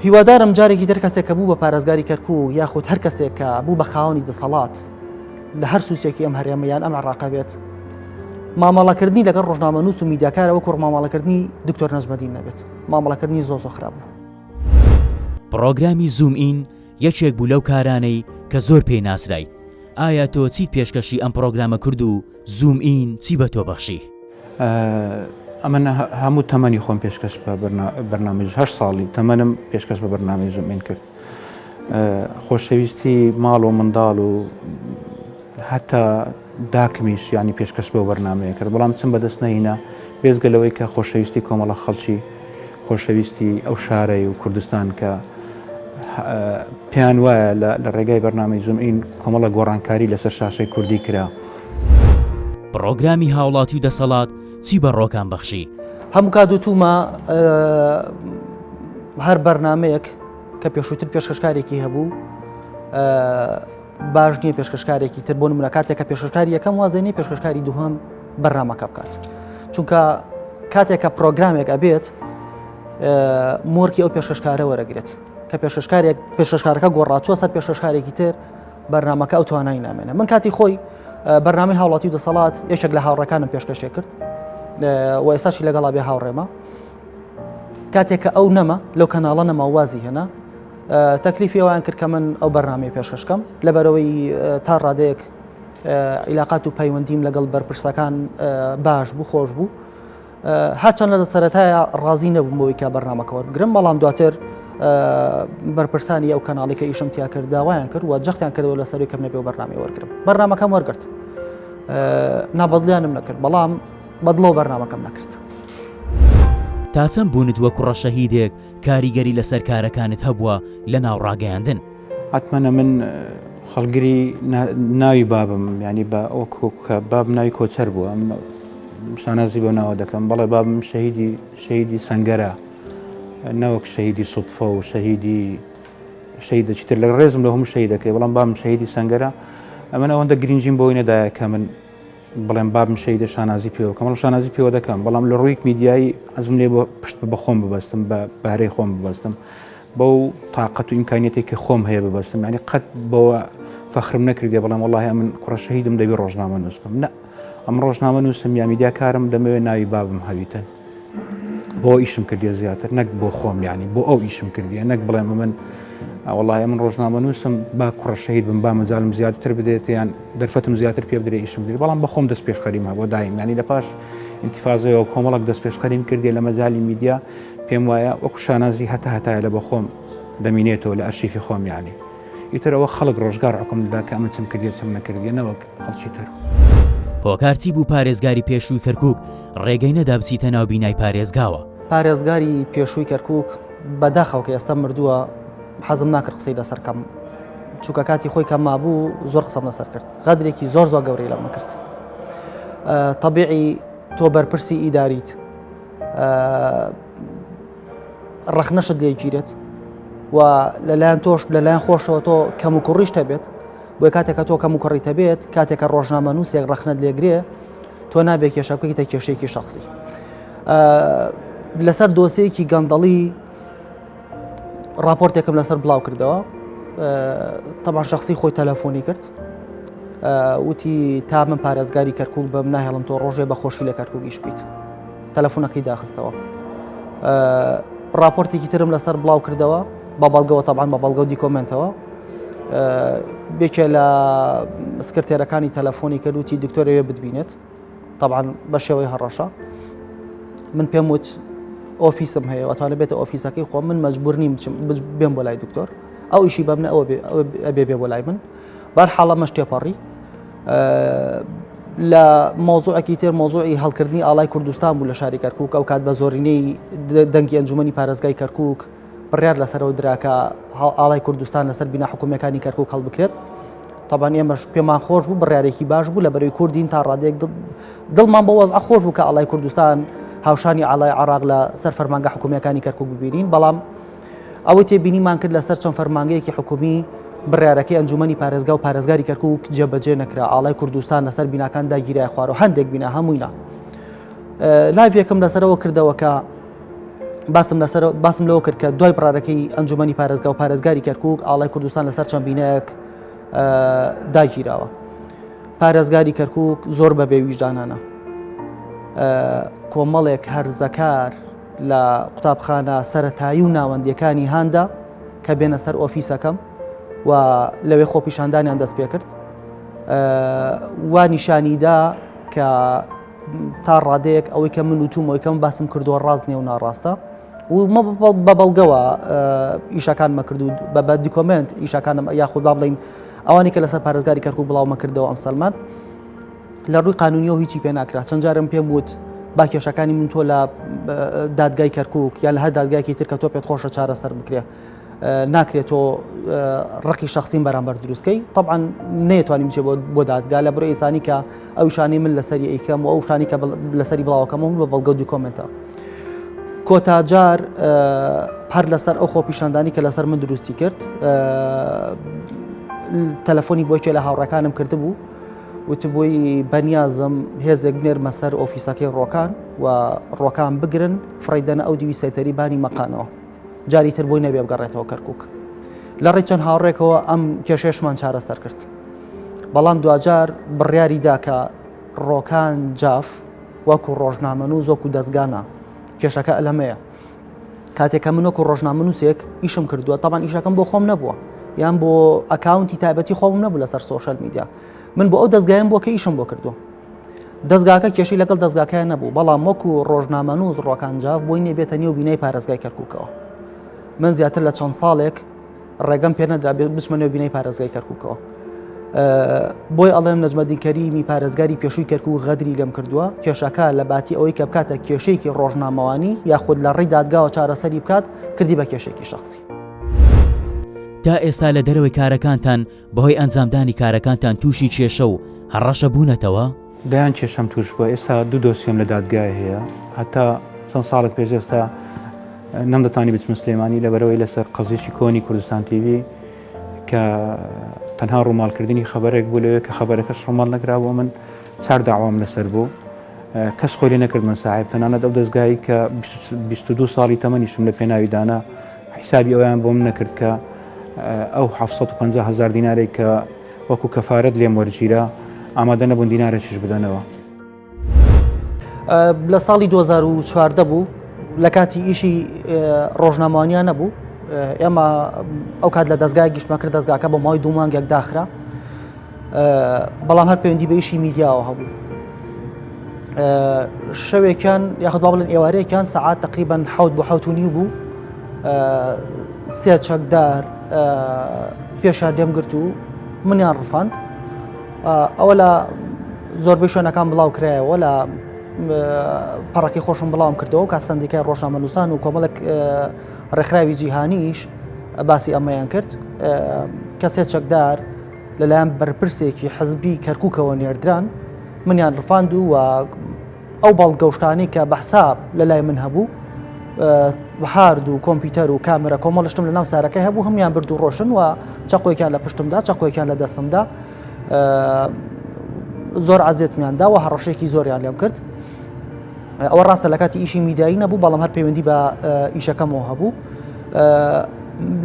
هیوادارم جارێکی تر کەسێک کە بوو بە پارێزگاری کەرکووک یاخود هەر کەسێک کە بوو بە خاوەنی دەسەڵات لە هەر سوچێکی ئەم هەرێمەیان ئەم عێراقا بێت مامەڵەکردنی لەگەڵ ڕۆژنامەنووس و میدیاکارە وەکو مامەڵەکردنی دکتۆر نەجمەدین نەبێت مامەڵەکردنی زۆر خراپ بوو. پڕۆگرامی زوم ئین یەکێک بوو لەو کارانەی کە زۆر پێی ناسرایت. ئایا تۆ چیت پێشکەشی ئەم پڕۆگرامە کرد و زوم ئین چی بە تۆ بەخشی؟ ئەمە هەموو تەمەنی خۆم پێشکەش بە بەرنامەی 8 ساڵی تەمەنم پێشکەش بە بەرنامەی زوم ئین کرد. خۆشەویستی ماڵ و منداڵ و هەتا داکمیش ینی پێشکەش بە بەرنمەیە کرد بەڵام چم بەدەست نەهینە بێزگەلەوەی کە خۆشەویستی کۆمەڵە خەڵکی خۆشەویستی ئەو شارەی و کوردستان کە پێیان وایە لە ڕێگای بەرنامەی زوم ئین کۆمەڵە گۆڕانکاری لەسەر شاشەی کوردی کرا. پڕۆگرامی هاوڵاتی و دەسەڵات چی بە ڕۆکان بەخشی؟ هەموو کادوتومە هەر بەرنمەیەک کە پێشووتر پێشکەشکارێکی هەبوو باش نییە پێشکەشکارێکی تر بۆ نمونە کاتێکە پێشکەشکاری یەکەم وازێنی پێشکەشکاری دووهەم بەرنامەکە بکات چونکە کاتێکە پرۆگرامێک ئەبێت مۆرکی ئەو پێشکەشکارە وەرەگرێت کە پێشکەشکارەکە گۆڕاچوە سەر پێشکەشکارێکی تر بەرنامەکە ئەو توانای نامێنێت. من کاتی خۆی بەرنامەی هاوڵاتی و دەسەڵات یەکێک لە هاوڕەکانم پێشکەشێ کرد و ئێستاشی لەگەڵا بێ هاوڕێمە کاتێککە ئەو نەمە لەو کەناڵە نەماوازی هێنا تەکلیفی ئەویان کرد کە من ئەو بەرنامەی پێشکەشکەم لەبەرەوەی تا ڕادەیەک عیلاقات و پەیوەندیم لەگەڵ بەرپرسەکان باش بوو خۆش بوو هەرچەند لە سەرەتایە ڕازی نەبووم بۆی کە بەرنامەکە وەربگرم بەڵام دواتر بەرپرسانی ئەو کەناڵی کە ئیشم تیا کرد داوایان کرد و جەختیان کردەوە لە سەروی کەم نەبێ و بەرنامی وەرگرم بەرنامەکەم وەرگرت نابەدلیانم نەکرد بەڵام بەدڵەوە بەرنامەکەم نەکرد. تا چەند بوونت وەکو ڕەشەهیدێک کاریگەری لەسەر کارەکانت هەبووە لە ناو ڕاگەیاندن؟ حتمەنە من خەڵگری ناوی بابم ینی بە ئەوکە باب ناوی کۆچەر بووە شانازی بۆ ناوە دەکەم بەڵێ بابم شەهیدی سەنگەرە نەوەک شەهیدی سوتفە و شەهیدە چیتر لە ڕێزم لە هەموو شەهید دەکەی بەڵام بابم شەهیدی سەنگەرە ئەمە ئەوەندە گرنگجیم بۆی نەدایە کە من بڵێم بابم شەهیدە شانازی پێوە کەمەڵ شانازی پێوە دەکەم بەڵام لە ڕووی میدیایی ئەزم لێ بۆ پشت بە خۆم ببەستم بە بارەی خۆم ببەستم بەو تااقەت و ئیمکانیەتێکی خۆم هەیە ببەستم ینی قەت بەوە فەخرم نەکردێ بەڵام وەڵاهی من کوڕە شەهیدم دەبێ ڕۆژنامە نووسم نە ئەم ڕۆژنامە نووسم یا میدیاکارم دەمەوێت ناوی بابم هەویتن بۆ ئیشم کردی زیاتر نەک بۆ خۆم ینی بۆ ئەو ئیشم کردیە نەک بڵێم من وەڵاهی من ڕۆژنامە نووسم با کوڕە شەهید بم با مەجاالم زیاتر بدێت یان دەرفەتم زیاتر پێ بدرێ ئیشم کردی بەڵام بە خۆم دەست پێشخەریمە بۆ دایم ینی لە پاش ئینتیفازەوە کۆمەڵک دەست پێشخەریم کردی لە مەجای میدیا پێم وایە وەکو شانازی هەتایە لە بە خۆم دەمینێتەوە لە ئەرشیفی خۆم ینی ئیتر ئەوە خەڵک ڕۆژگار حکم دا کە ئەمە چم کردێت چم نەکردیە نەوەک خەڵکی تر. هۆکارچی بوو پارێزگاری پێشووی کەرکووک ڕێگەی نەدا بچیتە ناو بینای پارێزگاوە. پارێزگاری پێشووی کەرکووک بەداخەوە کە ئێستا مردووە حەزم ناکرد قسەی لەسەرکەم چووکە کاتی خۆی کەم مابوو زۆر قسەم لەسەر کرد غەدرێکی زۆر گەورەی لەمە کرد. طبیعی تۆ بەرپرسی ئیداریت ڕەخنەشت لێگیرێت و لەلایەن تۆش لەلایەن خۆشەوە تۆ کەم و کوڕیش هەبێت بۆی کاتێکە تۆ کەم و کوڕیت هەبێت کاتێکە ڕۆژنامە نووسێک ڕەخنەت لێگرێ تۆ نابێت کێشە بکەیتە کێشەیەکی شخصی. لەسەر دۆسەیەکی گەندەڵی راپۆرتێکم لەسەر بڵاو کردەوە تەمان شخصی خۆی تەلەفۆنی کرد وتی تا من پارێزگاری کەرکووک بەم ناهێڵم تۆ ڕۆژێ بە خۆشی لە کەرکووکیش بیت تەلەفۆنەکەی داخستەوە راپۆرتێکی ترم لەسەر بڵاو کردەوە بە بەڵگەوە تەبان بە بەڵگە و دیکۆمنتەوە بێکێ لە سکرتێرەکانی تەلەفۆنی کرد وتی دکتۆرەوێ بتبینێت تەبان بە شێوەی هەڕەشە من پێم وت ئۆفیسم هەیە ئەتوانە بێتە ئۆفیسەکەی خۆ من مەجبور نیم بێم بۆ لای دکتۆر ئەو ئیشی بەمنە ئەوە ئەبێ بێ بۆ لای من بەرحاڵە مەش تێپەڕی لە مۆزوعێکی تر مۆزوعی هەڵکردنی ئاڵای کوردستان بوو لە شاری کەرکووک ئەو کات بە زۆرینەی دەنگی ئەنجومەنی پارێزگای کەرکووک بڕیار لەسەرەوە دراکە ئاڵای کوردستان لەسەر بینا حکوومەکانی کەرکووک هەڵبکرێت طبعاً ئێمەش پێمان خۆش بوو بڕیارێکی باش بوو لە بەرەوەی کوردین تا ڕادێک دڵمان بە وەزع خۆش بوو کە ئاڵای کوردستان هاوشانی ئاڵای عێراق لە سەر فەرمانگە حکوومەکانی کەرکووک ببینین بەڵام ئەوەی تێبینیمان کرد لەسەر چەند فەرمانگەیەکی حکومی بڕیارەکەی ئەنجومەنی پارێزگا و پارێزگاری کەرکووک جێبەجێ نەکرا ئاڵای کوردستان لەسەر بیناکان داگیرای خوارەوە هەندێک بینا هەمووینا لایڤ یەکەم لەسەرەوە کردەوە کە باسم لەوە کرد کە دوای بڕارەکەی ئەنجومەنی پارێزگا و پارێزگاری کەرکووک ئاڵای کوردستان لەسەر چەند بینەیەک داگیراوە. پارێزگاری کەرکووک زۆر بە بێویژدانانە، کۆمەڵێک هەرزەکار لە قوتابخانە سەرەتایی و ناوەندیەکانی هاندا کە بێنە سەر ئۆفیسەکەم و لەوێ خۆپیشاندانیان دەست پێ کرد، وا نیشانیدا کە تا ڕادەیەک ئەوەی کە من وتومەوەی کەم باسم کردووە ڕاست نییە و ناڕاستە و بە بەڵگەوە ئیشەکانمە کرد و بە دیکۆمنت ئیشەکانم یاخود با بڵین ئەوانی کە لەسەر پارێزگاری کەرکووک بڵاومە کردەوە ئەم سەلمان لە ڕووی قانونیەوە هیچی پێ ناکرا. چەند جارم پێم وت با کێشەکانی من تۆ لە دادگای کەرکووک یا لە هەر دادگایەکی تر کە تۆ پێت خۆشە چارەسەر بکرێ ناکرێت تۆ ڕقی شخصیم بەرامبەر دروستکەی. طبعا نەیەتوانیم بچێ بۆ دادگا لە بڕۆ ئێسانی کە ئەو شانەی من لەسەری ئەیکەم و ئەو شانی کە لەسەری بڵاوەکەمەوە بە بەڵگە و دیکۆمنتە. کۆتاجار هەر لەسەر ئەو خۆپیشاندانی کە لەسەر من دروستی کرد تەلەفۆنی بۆیکێ لە هاوڕەکانم کردبوو وتبووی بەنیازم هێزێک بنێرمە سەر ئۆفیسەکەی ڕۆکان و ڕۆکان بگرن فڕیدەنە ئەو دیوی سەیتەری بانی مەقانەوە جاری تر بۆی نەبێ بگەڕێتەوە کەرکووک. لە ڕێی چەند هاوڕێکەوە ئەم کێشێشمان چارەسەر کرد، بەڵام دوجار بڕیاریدا کە ڕۆکان جاف وەکو ڕۆژنامەنووس وەکو دەستگانە کێشەکە ئەلەمەیە. کاتێک کە من وەکو ڕۆژنامەنووسێک ئیشم کردووە تاوان ئیشەکەم بۆ خۆم نەبووە یان بۆ ئەکاونتی تایبەتی خۆم نەبوو لەسەر سۆشەل میدیا، من بۆ ئەو دەستگایم بۆ کە ئیشم بۆ کردووە. دەستگاکە کێشەی لەگەڵ دەستگاکەیان نەبوو، بەڵام وەکو ڕۆژنامەنووس ڕۆکان جاف بۆی نێبێتە نێو بینەی پارێزگای کەرکووکەوە. من زیاتر لە چەند ساڵێک ڕێگەم پێ نەدرا بچمە نێو بینەی پارێزگای کەرکووکەوە. بۆی ئەڵێم نەجمەدین کەریمی پارێزگاری پێشووی کەرکووک غەدری لێم کردووە کێشەکە لە باتی ئەوەی کە بکاتە کێشەیەکی ڕۆژنامەوانی یاخود لە ڕێی دادگاوە چارەسەری بکات کردی بە کێشێکی شخصی. تا ئێستا لە دەرەوەی کارەکانتان بەهۆی ئەنجامدانی کارەکانتان تووشی کێشە و هەڕەشە بوونەتەوە؟ دایان کێشەم توش بووە. ئێستا دوو دۆسیەم لە دادگای هەیە، هەتا چەند ساڵێک پێش ئێستا نەمدەتوانی بچمە سلێمانی لەبەرەوەی لەسەر قەزیێکی کۆنی کوردستان تیڤی کە تەنها ڕووماڵکردنی خەبەرێک بوو لەوێ کە خەبەرەکەش ڕووماڵ نەکرابووە من 4 داوام لەسەر بوو، کەس خۆی لێ نەکرد من ساحب تەنانەت ئەو دەستگایی کە 22 ساڵی تەمەنیشم لە پێناویدانا حیسابی ئەویان بۆ من نەکرد کە ئەو 750,000 دینارێک کە وەکو کەفارەت لێم وەرگیرا ئامادە نەبوون دینارێکیش بدەنەوە. لە ساڵی 2014 بوو لە کاتی ئیشی ڕۆژنامەوانیان نەبوو، ئێمە ئەو کات لە دەستگای گشتمە کرد دەستگاکە بۆ ماوەی 2 مانگێک داخرا، بەڵام هەر پەیوەندی بە ئیشی میدیاوە هەبوو. شەوێکیان یاخود با بڵێن ئێوارەیەکیان سەعات تقریباً 7 بۆ 7:30 بوو، 3 چەکدار پێشیان لێم گرت و منیان ڕفاند. ئەوە لە زۆربەی شوێنەکان بڵاو کرایەوە، لە پەڕەکەی خۆشم بڵاوم کردەوە کە سندیکای ڕۆژنامەنووسان و کۆمەڵێک ڕێکخراوی جیهانیش باسی ئەمەیان کرد کە 3 چەکدار لەلایەن بەرپرسێکی حزبی کەرکووکەوە نێردران منیان ڕفاند و ئەو بەڵگەوشتانی کە بەحساب لەلای من هەبوو هارد و کۆمپیوتەر و کامێرە کۆمەڵشتم لە ناو سارەکەی هەبوو هەمویان برد و ڕۆشن و چەقۆیەکیان لە پشتمدا چەقۆیەکیان لە دەستمدا زۆر عەزیەتمیاندا و هەڕەشێکی زۆریان لێم کرد. ئەوە ڕاستە لە کاتی ئیشی میدیایی نەبوو، بەڵام هەر پەیوەندی بە ئیشەکەمەوە هەبوو.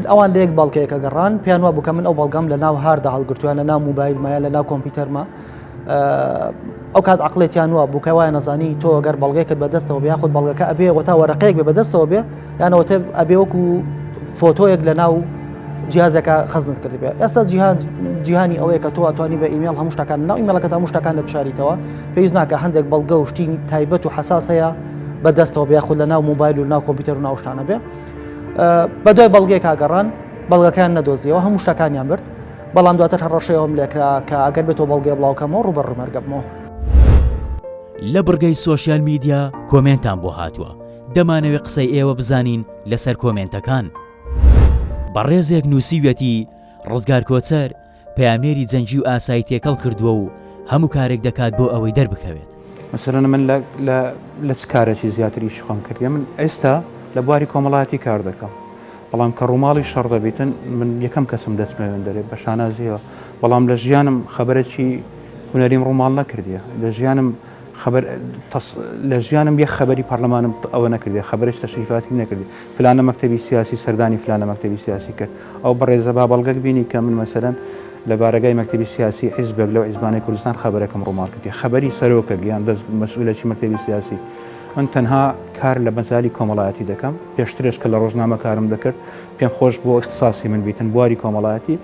ئەوان لە یەک بەڵگەیەکە گەڕان پێیان وا بوو کە من ئەو بەڵگەم لە ناو هاردا هەڵگرتووە لە ناو موبایلمایە لە ناو کۆمپیوتەرمە. ئەو کات عەقڵێتیان وە بوو کە وایە نەزانی تۆ ئەگەر بەڵگەیەکت بەدەستەوە بێ یاخود بەڵگەکە ئەبێ وەتا وەرەقەیەک بێ بەدەستەوە بێ یانەوەتە ئەبێ وەکو فۆتۆیەک لە ناو جیهازەکە خزنت کرد بێ. ئێستا جیهانی ئەوەیە کە تۆ ئەتوانی بە ئیمێڵ هەموو شتەکان ناو ئیمێڵەکەت هەموو شتەکان دەپشاریتەوە، پێویست ناکە هەندێک بەڵگە و شتی تایبەت و حەساس هەیە بەدەستەوە بێ یاخود لە ناو موبایل و ناو کۆمپیوتەر و ناو شتانە بێ. بەدوای بەڵگەیەک گەڕان بەڵگەکەیان نەدۆزیەوە هەموو شتەکانیان برد، بەڵام دواتر هەڕەشەیەوەم لێکرا کە ئەگەر بێتەوە بەڵگەی بڵاوکەمەوە ڕوبەڕوو مەرگەبمەوە. لە بڕگەی سۆشیال میدیا کۆمنتان بۆ هاتووە، دەمانەوێت قسەی ئێوە بزانین لەسەر کۆمنتەکان. بەڕێزێک نووسیوەتی ڕزگار کۆچەر پەیامنێری جەنگی و ئاسایی تێکەڵ کردووە و هەموو کارێک دەکات بۆ ئەوەی دەربکەوێت. مەسەلەن من لە چ کارێکی زیاتریش خۆم کردی من ئێستا لە بواری کۆمەڵایەتی کار دەکەم، بەڵام کە ڕووماڵی شەڕ دەبیتن من یەکەم کەسم دەستمەوێن دەرێت بە شانازیەوە، بەڵام لە ژیانم خەبەرێکی هونەریم ڕووماڵ نەکردیە، لە ژیانم خبر لە ژیانم یەک خبری پەرلەمانم ئەوە نەکردێ خبرش تەشریفاتی نەکردی فلانە مەکتەبی سیاسی سەردانی فلانە مەکتەبی سیاسی کرد ئەو بەڕێزە با بەڵگەک بینی کە من مەسەرەن لە بارەگای مەکتەبی سیاسی حیزبێک لەو حیزبانەی کوردستان خبرەکەم ڕوومان کردی خبری سەرۆکە گیان دەست مەسئولەکی مەکتەبی سیاسی من تەنها کار لە بەزاری کۆمەڵایەتی دەکەم پێشترش کە لە ڕۆژنامە کارم دەکرد پێم خۆش بۆ اختصاسی من بیتن بواری کۆمەڵایەتی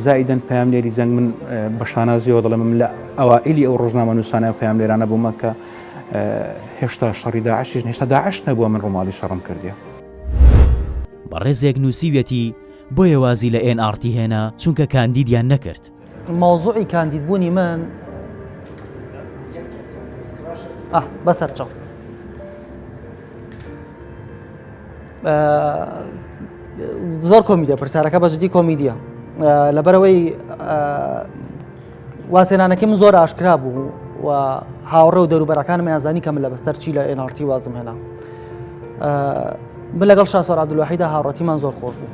زائیدەن پەیامنێری جەنگ من بە شانازیەوە دەڵێم لە ئەوائلی ئەو ڕۆژنامە نووسانە پەیامنێرانە بوومە کە هێشتا شەڕی داعشیش هێشتا داعش نەبووە من ڕۆماڵی شەڕم کردیە بەڕێزێک نووسیوێتی بۆیە وازی لە NRT هێنا چونکە کاندیدیان نەکرد مۆزوعی کاندیدبوونی من بەسەرچەو زۆر کۆمیدە پرسیارەکە بەجددی کۆمیدیە لەبەرەوەی واسێنانەکەی من زۆر ئاشکرا بوو و هاوڕێ و دەوروبەرەکانم یانزانی کە من لە بەستەر چی لە NRT وازم هێنا من لەگەڵ شاسوار عەبدولواحیدا هاوڕەتیمان زۆر خۆش بوو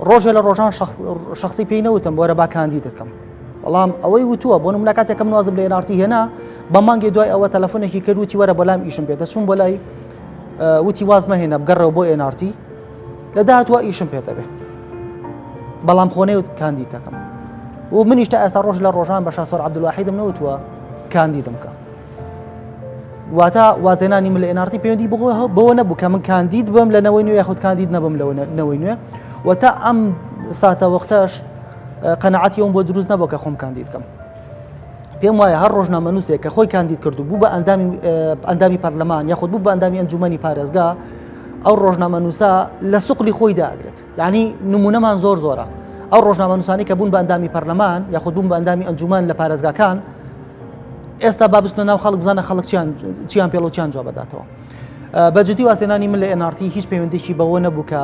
ڕۆژێ لە ڕۆژان شخصی پێی نەوتم بۆرە با کاندیدت کەم بەڵام ئەوەی وتووە بۆ نمونە کاتێکم نوازم لە NRT هێنا بە مانگی دوای ئەوە تەلەفۆنێکی کرد وتی وەرە بەلام ئیشم پێ دەچوون بۆ لای وتی وازمە هێنا بگەڕەوە بۆ NRT لە داهاتوە ئیشم پێ دەبێ بەڵام خۆنەی وت کاندیدەکەم و منیش تا ئێستا ڕۆژ لە ڕۆژان بە شاسوار عەبدولواحیدم نەوتووە کاندیدم کە واتە وازێنانی من لە NRT پەیوەندی بەوە نەبوو کە من کاندید بم لە نەوەی نوێ یاخود کاندید نەبم لە نەوەی نوێ و تا ئەم ساتە وەختەش قەنەعەتی ئەوم بۆ دروست نەبووە کە خۆم کاندید کەم پێم وایە هەر ڕۆژنامەنووسێک کە خۆی کاندید کردو بوو بە ئەندامی پەرلەمان یاخود بوو بە ئەندامی ئەنجومەنی پارێزگا ئەو ڕۆژنامەنووسە لە سوقلی خۆی داگرێت یعنی نمونەمان زۆر زۆرە ئەو ڕۆژنامەنووسانی کە بوون بە ئەندامی پەرلەمان یاخود بوون بە ئەندامی ئەنجومەن لە پارێزگاکان ئێستا با بچنە ناو خەڵک بزانە خەڵک چیان پێڵ و چیان جواب بداتەوە بەجددی واسێنانی من لە NRT هیچ پەیوەندێکی بەوە نەبوو کە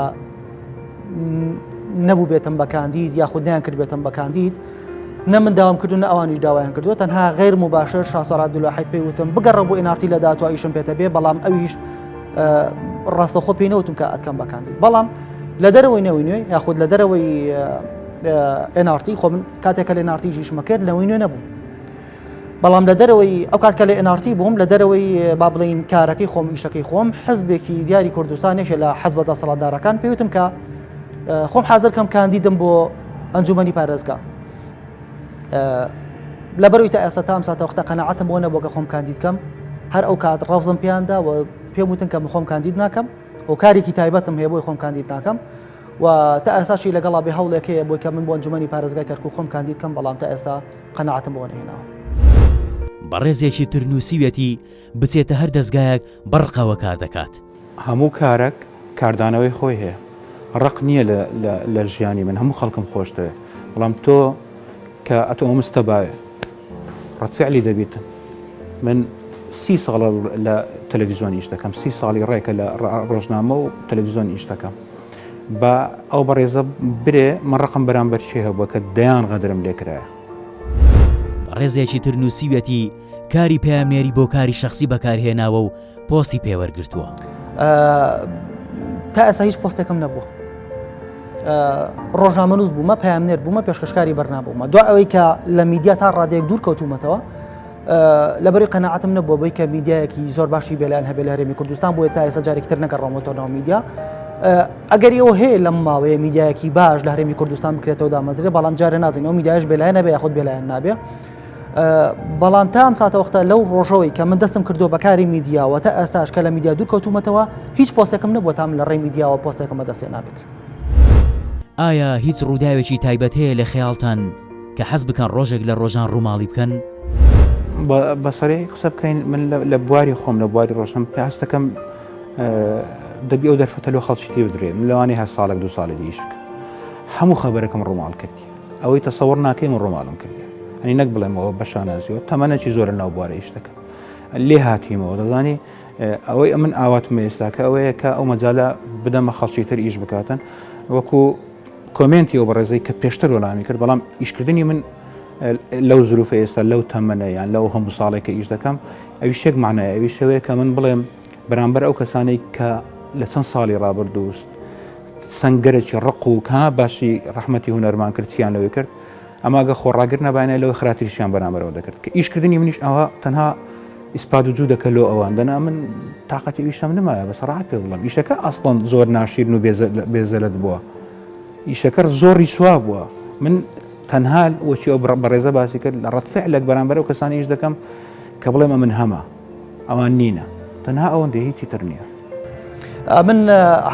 نەبوو بێتم بە کاندید یاخود نیان کرد بێتم بە کاندید نە من داوام کردو نە ئەوانیش داوایان کردووە تەنها غیر مباشر شاسوار عەبدولواحید پێی وتم بگەڕە بۆ NRT لە داهاتوە ئیشم پێتە بێ بەڵام ئەویش ڕاستەخۆ پێی نەوتم کە ئەتکەم بە کاندید بەڵام لە دەرەوەی نەوەی نوێ یاخود لە دەرەوەی NRT خۆ من کاتێکە لە NRT ژیشمە کرد لەوەی نوێ نەبوو بەڵام لە دەرەوەی ئەو کاتکە لە NRT بووم لە دەرەوەی با بڵین کارەکەی خۆم ئیشەکەی خۆم حزبێکی دیاری کوردستانێکە لە حەزب دەسەڵاتدارەکان پێوتم کە خۆم حاضر کەم کاندیدم بۆ ئەنجومەنی پارێزگا لەبەرەوەی تا ئێستا تا ئەم ساتە وەختە قەنەعەتم بۆ نەبووە کە خۆم کاندید کەم هەر ئەو کات ڕەفزم پێیاندا و پێم وتن کە خۆم کاندید ناکەم و کارێکی تایبەتم هەیە بۆی خۆم کاندید ناکەم و تا ئێستاشی لەگەڵا بێ هەوڵێکەیە بۆی کە من بۆ ئەنجومەنی پارێزگای کەرکووک خۆم کاندید کەم بەڵام تا ئێستا قەنەعەتم بۆ نەهێناوە بەڕێزێکی تر نووسیوێتی بچێتە هەر دەستگایەک بەڕقەوە کار دەکات هەموو کارێک کاردانەوەی خۆی هەیە ڕق نییە لە ژیانی من هەموو خەڵکم خۆشتەوێ بەڵام تۆ کە ئەتۆ مستەباوێ ڕەتفعلی دەبیتن من 30 ساڵ لە تەلەڤیزیۆن ئیش دەکەم 30 ساڵی ڕێکە لە ڕۆژنامە و تەلەڤیزیۆن ئیش دەکەم بە ئەو بەڕێزە برێ من ڕقم بەرامبەر چێ هەبووە کە دەیان غەدرم لێکرایە ڕێزێکی تر نووسیوێتی کاری پەیامنێری بۆ کاری شخصی بەکارهێناوە و پۆستی پێوەرگرتووە تا ئێستا هیچ پۆستێکم نەبووە ڕۆژنامەنووس بوومە پەیامنێر بوومە پێشکەشکاری بەرنامە دو ئەوەی کە لە میدیا تا ڕادەیەک دوور کەوتومەتەوە لەبەری قەنەعەتم نەبووە بۆی کە میدیایەکی زۆر باشی بێلایەن هەبێ لە هەرێمی کوردستان بۆیە تا ئێستا جارێکتر نەگەڕۆمەوە میدیا ئەگەر ئەوە هەیە لەم ماوەیە میدیایەکی باش لە هەرێمی کوردستان بکرێتەوە دامەزرێ بەڵام جارێ نازین ئەو میدیایش بێلایەن نەبێ یاخود بێلایەن نابێ بەڵام تا ئەم ساتە وەختە لەو ڕۆژەوەی کە من دەستم کردو بەکاری میدیاوە تا ئێستاش کە لە میدیا دوور کەوتومەتەوە هیچ پۆستێکم نەبووە تام لە ڕێی میدیاوە پۆستێکم بەدەستێ نابێت ئایا هیچ ڕووداوێکی تایبەت هەیە لە خەیاڵتان کە حەز بکەن ڕۆژێک لە ڕۆژان ڕووماڵی بکەن بەسەرەی قسە بکەین من لە بواری خۆم لە بواری ڕۆژنم پێستەکەم دەبی ئەو دەرفەتە لە خەڵکی تێ بدرێت من لەوانەیە هە ساڵێک دو ساڵی دیش بکە هەموو خەبەرەکەم ڕووماڵ کردی ئەوەی تەسەوەڕ ناکەی من ڕووماڵم کردی ئەنی نەک بڵێمەوە بە شانازیەوە تەمەنەکی زۆرە ناو بوارە ئیش دەکەم لێ هاتیمەوە دەزانی ئەوەی من ئاواتم ئێستاکە ئەوەیە کە ئەو مەجالە بدەمە خەڵکی تر ئیش بکاتن وەکو کۆمنتی ئەو بەڕێزەی کە پێشتر وەڵامی کرد بەڵام ئیشکردنی من لەو زروفە ئێستا لەو تەمەنە یان لەو هەموو ساڵێک کە ئیش دەکەم ئەوی شێک معنایە ئەوی شەوەیە کە من بڵێم بەرامبەر ئەو کەسانەی کە لە چەند ساڵی ڕابردووست سنگەرێکی ڕق و کا باشی ڕەحمەتی هونەرمان کرد چیان لەوەی کرد ئەماگە خۆڕاگر نەبانێت لەوە خراتریشیان بەرامبەرەوە دەکرد کە ئیشکردنی منیش ئەوە تەنها ئیسپاد و جوو دەکە لۆ ئەوەندەنا من تااقەتی ئیشم نمایە بەسەڕات پێ بڵم ئیشەکە ئەسڵەن زۆر ناشیرن و بێزەلت بووە ئیشەکە زۆری سوا بووە من تەنها وەچی ئەو بەڕێزە باسی کرد لە ڕەتفعلێک بەرامبەر و کەسانی ئیش دەکەم کە بڵێمە من هەمە ئەوان نینە تەنها ئەوەندە هیچی تر نییە من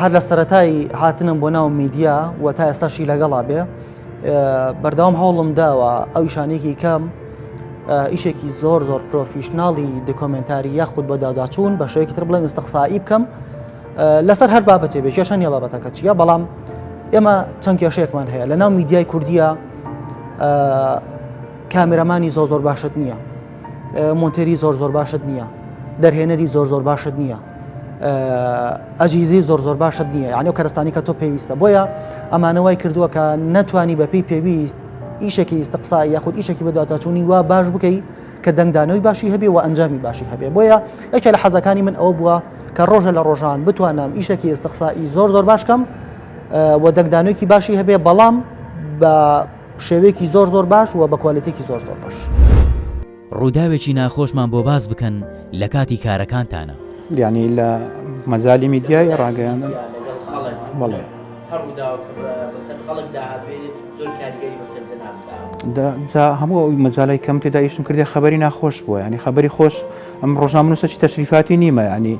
هەر لە سەرەتای هاتنم بۆ ناو میدیا و تا ئێستاشی لەگەڵا بێ بەردەوام هەوڵم داوە ئەو شانێکی کەم ئیشێکی زۆر پرۆفیشناڵی دکۆمنتاری یاخود بە داوداچوون بە شوەیەکی تر بڵێن ئستەخسایی بکەم لەسەر هەر بابەتێ بێ کێشە نیە بابەتەکە چیە بەڵام ئێمە چەند کێشەیەکمان هەیە لە ناو میدیای کوردیە کامێرەمانی زۆر باشت نییە مۆنتێری زۆر باشت نییە دەرهێنەری زۆر باشت نییە ئەجیزی زۆر باشت نییە یعنی ئەو کەرستانی کە تۆ پێویستە بۆیە ئەمانەوەی کردووە کە نەتوانی بەپێی پێویست ئیشێکی ئستقسایی یاخود ئیشێکی بەداتاچوونی وا باش بکەی کە دەنگدانەوەی باشی هەبێ و ئەنجامی باشی هەبێ بۆیە یەکێ لە حەزەکانی من ئەوە بووە کە ڕۆژە لە ڕۆژان بتوانم ئیشێکی ئستقسایی زۆر باش بکەم و دەنگدانەوەیکی باشی هەبێ بەڵام بە شێوەیەکی زۆر باش و بە کوالیتێکی زۆر باش ڕووداوێکی ناخۆشمان بۆ باز بکەن لە کاتی کارەکانتانە یعنی لە مەزالی میدیای ڕاگەیاندن بەڵێ هەموو ئەوی مەزالای کەم تێدا ئیشم کردی خەبەری ناخۆش بووە ینی خەبەری خۆش ئەم ڕۆژنامەنووسەی تەشریفاتی نیمە ینی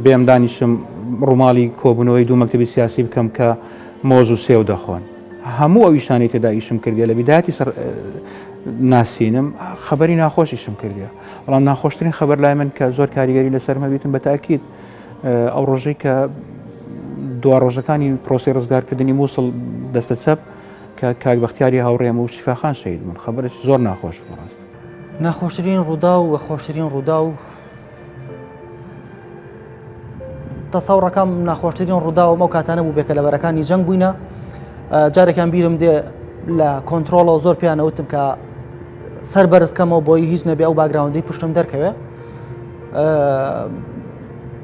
بێم دانیشم ڕووماڵی کۆبوونەوەی دوو مەکتەبی سیاسی بکەم کە مۆز و سێو دەخۆن هەموو ئەو شتانی تێدا ئیشم کردی لە بیداتی ناسینم خەبەری ناخۆشیشم کردیە بەڵام ناخۆشترین خەبەر لای من کە زۆر کاریگەری لەسەر مەبیتم بە تاکید ئەو ڕۆژەی کە دوا ڕۆژەکانی پرۆسی ڕزگارکردنی مووسڵ دەستە چەپ کە کاک بەختیاری هاوڕێم و شیفاخان شەید بوون خەبەرێکی زۆر ناخۆش بڕاست ناخۆشترین ڕوودا و خۆشترین ڕوودا و تەسەوڕەکەم ناخۆشترین ڕوودا و ئەو کاتانە بوو بێکە لەبەرەکانی جەنگ بووینە جارێکیان بیرم دێ لە کۆنتترۆڵەوە زۆر پیانەوتم کە سەر بەرزکەمەوە بۆی هیچ نەبێ ئەو باگراوندی پشتم دەرکەوێ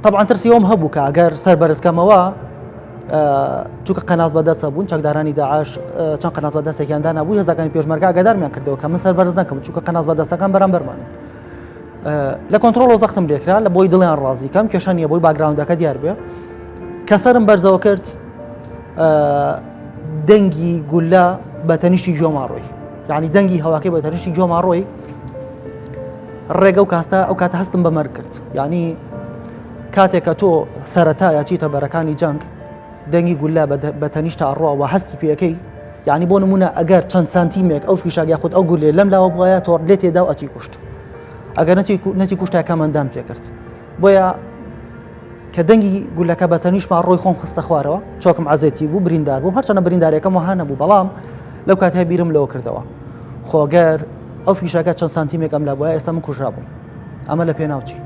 طبعا ترسیەوەم هەبوو کە ئەگەر سەر بەرزکەمەوە چونکە قەناس بەدەستە بوون چەکدارانی داعش چەند قەناس بەدەستێکیاندا نبووی هەزەکانی پێشمەرگا ئەگەدارمیان کردەوە کە من سەر بەرز نەکەم چونکە قەناس بەدەستەکان بەرامبەرمانن لە کۆنتترۆڵەوە زەختم لێکرا لە بۆی دڵیان ڕازی کەم کێشە نیە بۆی باگراوندەکە دیار بێ کە سەرم بەرزەوە کرد دەنگی گولە بە تەنیشتی گوێماڕۆی یعنی دەنگی هەواکەی بە تەنیشتی گوێماڕۆی ڕێگە و کاستە ئەو کاتە هەستم بەمەرگ کرد یعنی کاتێک کە تۆ سەرەتا یاچیتە بەرەکانی جەنگ دەنگی گولە بە تەنیشتە ئەڕۆوە و هەستی پێەکەی یعنی بۆ نمونە ئەگەر چەند سانتیمێک ئەو فیشاک یاخود ئەو گولێ لەم لاوە بڵایە تۆ لێ تێدا و ئەتی کوشت ئەگەر نەتی کوشتەکەمەندام پێ کرد بۆیە کە دەنگی گولەکە بە تەنیشتمان ڕۆی خۆم خستە خوارەوە چۆکم عەزێتی بوو بریندار بووم هەرچەنە بریندارێکەکەم وها نەبوو بەڵام لەو کاتەیە بیرم لەوە کردەوە خۆگەر ئەو فیشاکە چەند سانتیمێک ئەم لا بووە ئێستا من کوژرا بووم ئەمە لە پێناوچی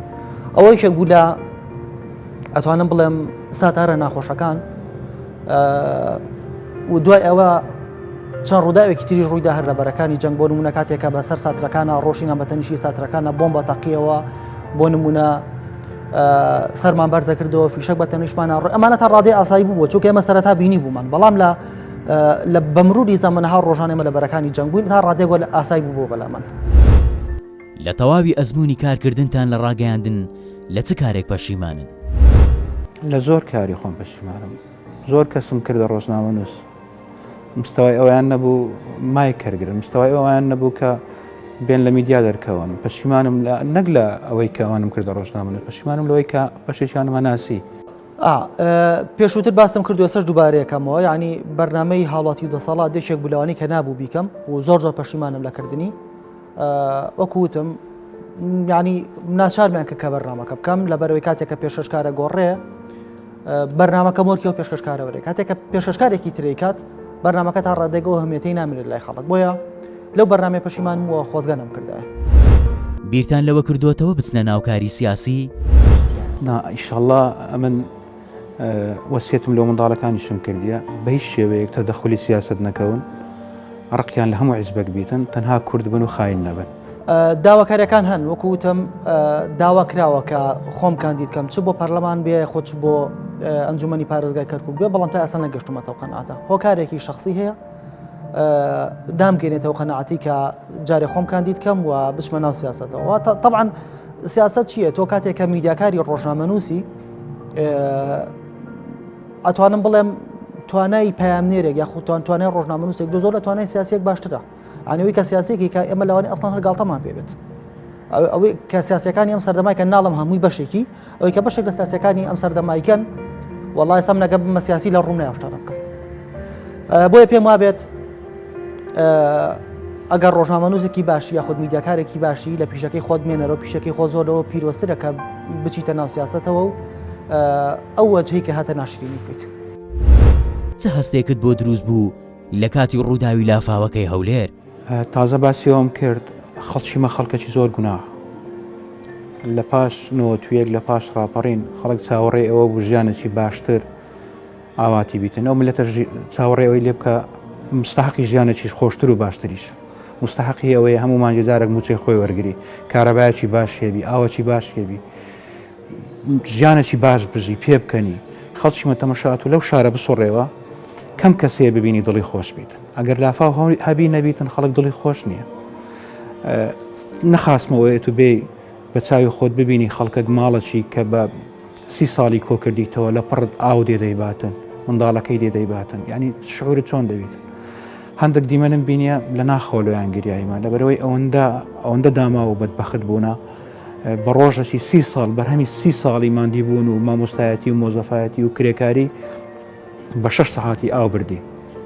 ئەوەی کە گولە ئەتوانم بڵێم ساتارە ناخۆشەکان و دوای ئەوە چەند ڕووداوێکی تریش ڕوویدا هەر لە بەرەکانی جەنگ بۆ نمونە کاتێکە بەسەر ساترەکانە ڕۆژینە بە تەنیشتی ساترەکانە بۆمبە تەقیەوە بۆ نمونە سەرمان بەرزە کردەوە فیشک بە تەنیشتمانە ئەمانە تا ڕادەی ئاسایی بوو چونکە ئێمە سەرەتا بینی بوومان بەڵام لە بەمروری زەمانەها ڕۆژانێمە لە بەرەکانی جەنگ بووین تا ڕادێک لە ئاسایی بوو بۆ بەلامەن لە تەواوی ئەزمموی کارکردنتان لە ڕاگەیاندن لە چ کارێک پەشیمانن لە زۆر کاری خۆم پەشیمانم زۆر کەسم کردە ڕۆژنامەنووس مستەوای ئەویان نەبوو مای کەرگرن مستەوای ئەویان نەبوو کە بێن لە میدیا دەرکەون پەشیمانم نەک لە ئەوەی کەوانم کردە ڕۆژنامەنووس پەشیمانم لەوەی کە پەشێکیانمە ناسی پێشووتر باسم کردووە سەر دووبارەیەکەمەوە ینی بەرنامەی هاوڵاتی و دەسەڵات دێشێک بولەوانی کە نابوو بیکەم و زۆر پەشیمانم لە کردنی وەکوتم ینی ناچارمیان کە بەرنامەکە بکەم لە بەرەوەی کاتێککە پێشکارە گۆڕێ بەرنامەکە مۆرکی و پێشکەشکارەوەێ کاتێککە پێشکارێکی ترێکات بەرنامەکە تا ڕادێگەوە هەمێتەی نامێنێت لای خەڵک بۆیە لەو بەرنامێ پەشیمانم وە خۆزگەنم کردایە بیرتان لەوە کردوێتەوە بچنە ناوکاری سیاسی ئیشەڵڵا من وەسیەتم لەو منداڵەکانیشم کردیە بە هیچ شێوەیەک تەدەخولی سیاست نەکەون ڕقیان لە هەموو حیزبێک بیتن تەنها کورد بن و خاین نەبن داواکاریەکان هەن وەکوتم داوا کراوە کە خۆم کاندید کەم چ بۆ پەرلەمان بێ خۆچ بۆ ئەنجومەنی پارێزگای کەرکووک بێ بەڵام تا ئەسا نەگەشتومەتەوە قەنەعەتە هۆکارێکی شخصی هەیە دامگەێنێتەوە قەنەعەتی کە جارێ خۆم کاندید کەم و بچمە ناو سیاسەتەوە طبعا سیاست چییە؟ تۆ کاتێک کە میدیاکاری ڕۆژنامەنووسی ئەتوانم بڵێم توانای پەیامنێرێک یاخود توانای ڕۆژنامەنووسێک زۆر لە توانای سیاسیەک باشترە. ئەوەی کە سیاسێکی کە ئێمە لەوانەیە ئەسڵان هەرگاڵتەمان پێ بێت. ئەوەی کە سیاسەکانی ئەم سەردەمای کە ناڵم هەمووی بەشێکی ئەوەی کە بەشێک لە سیاسەکانی ئەم سەردەمایکەن وەڵای سەم نەگە بمە سیاسی لە ڕوون نایشتانە بکەم. بۆیە پێم وابێت ئەگەر ڕۆژنامەنووسێکی باشی یاخود میدیاکارێکی باشی لە پیشەکەی خۆت مێنەرەوە پیشەکەی خۆ زۆرەوە پیرۆسترە کە بچیتە ناو سیاسەتەوە و ئەو وەجهەی کە هاتە ناشرینی بکەیت. چه هەستێکت بۆ دروست بوو لە کاتی ڕووداوی لافاوەکەی هەولێر؟ تازە باسیەوەم کرد خەڵکیمە خەڵکەکی زۆر گوناه لە پاش نۆتویەک لە پاش ڕاپەڕین خەڵک چاوەڕێ ئەوە بوو ژیانێکی باشتر ئاواتی بیتن ئەو ملەتە چاوەڕێ ئەوەی لێ بکە مستحقی ژیانێکیش خۆشتر و باشتریش مستحقی ئەوەیە هەمومان جارێک موچەی خۆی وەرگری کارەبایەکی باش هێبی ئاوەکی باش هێبی ژیانێکی باش بژی پێ بکەنی خەڵکی مەتەمەشات و لەو شارە بسۆڕێەوە کەم کەسەیە ببینی دڵی خۆش بیت ئەگەر لافاو هەبی نەبیتن خەڵک دڵی خۆش نییە. نەخاسمەوەیە تو بێ بە چاوی خۆت ببینی خەڵکە ماڵەکی کە بە 30 ساڵی کۆکردیتەوە لە پڕت ئاو دێدەیباتن منداڵەکەی دێدەیباتن یعنی شعورت چۆن دەبیت. هەندێک دیمەنم بینیە لە ناخۆلۆیان گریایمە لەبەرەوەی ئەوەندە داما و بەدبەخت بوونە بە ڕۆژەکی 30 ساڵ بەرهەمی 30 ساڵی ماندی بوون و مامۆستایەتی و مۆزەفایەتی و کرێکاری بە 6 ساعتی ئاو بردی.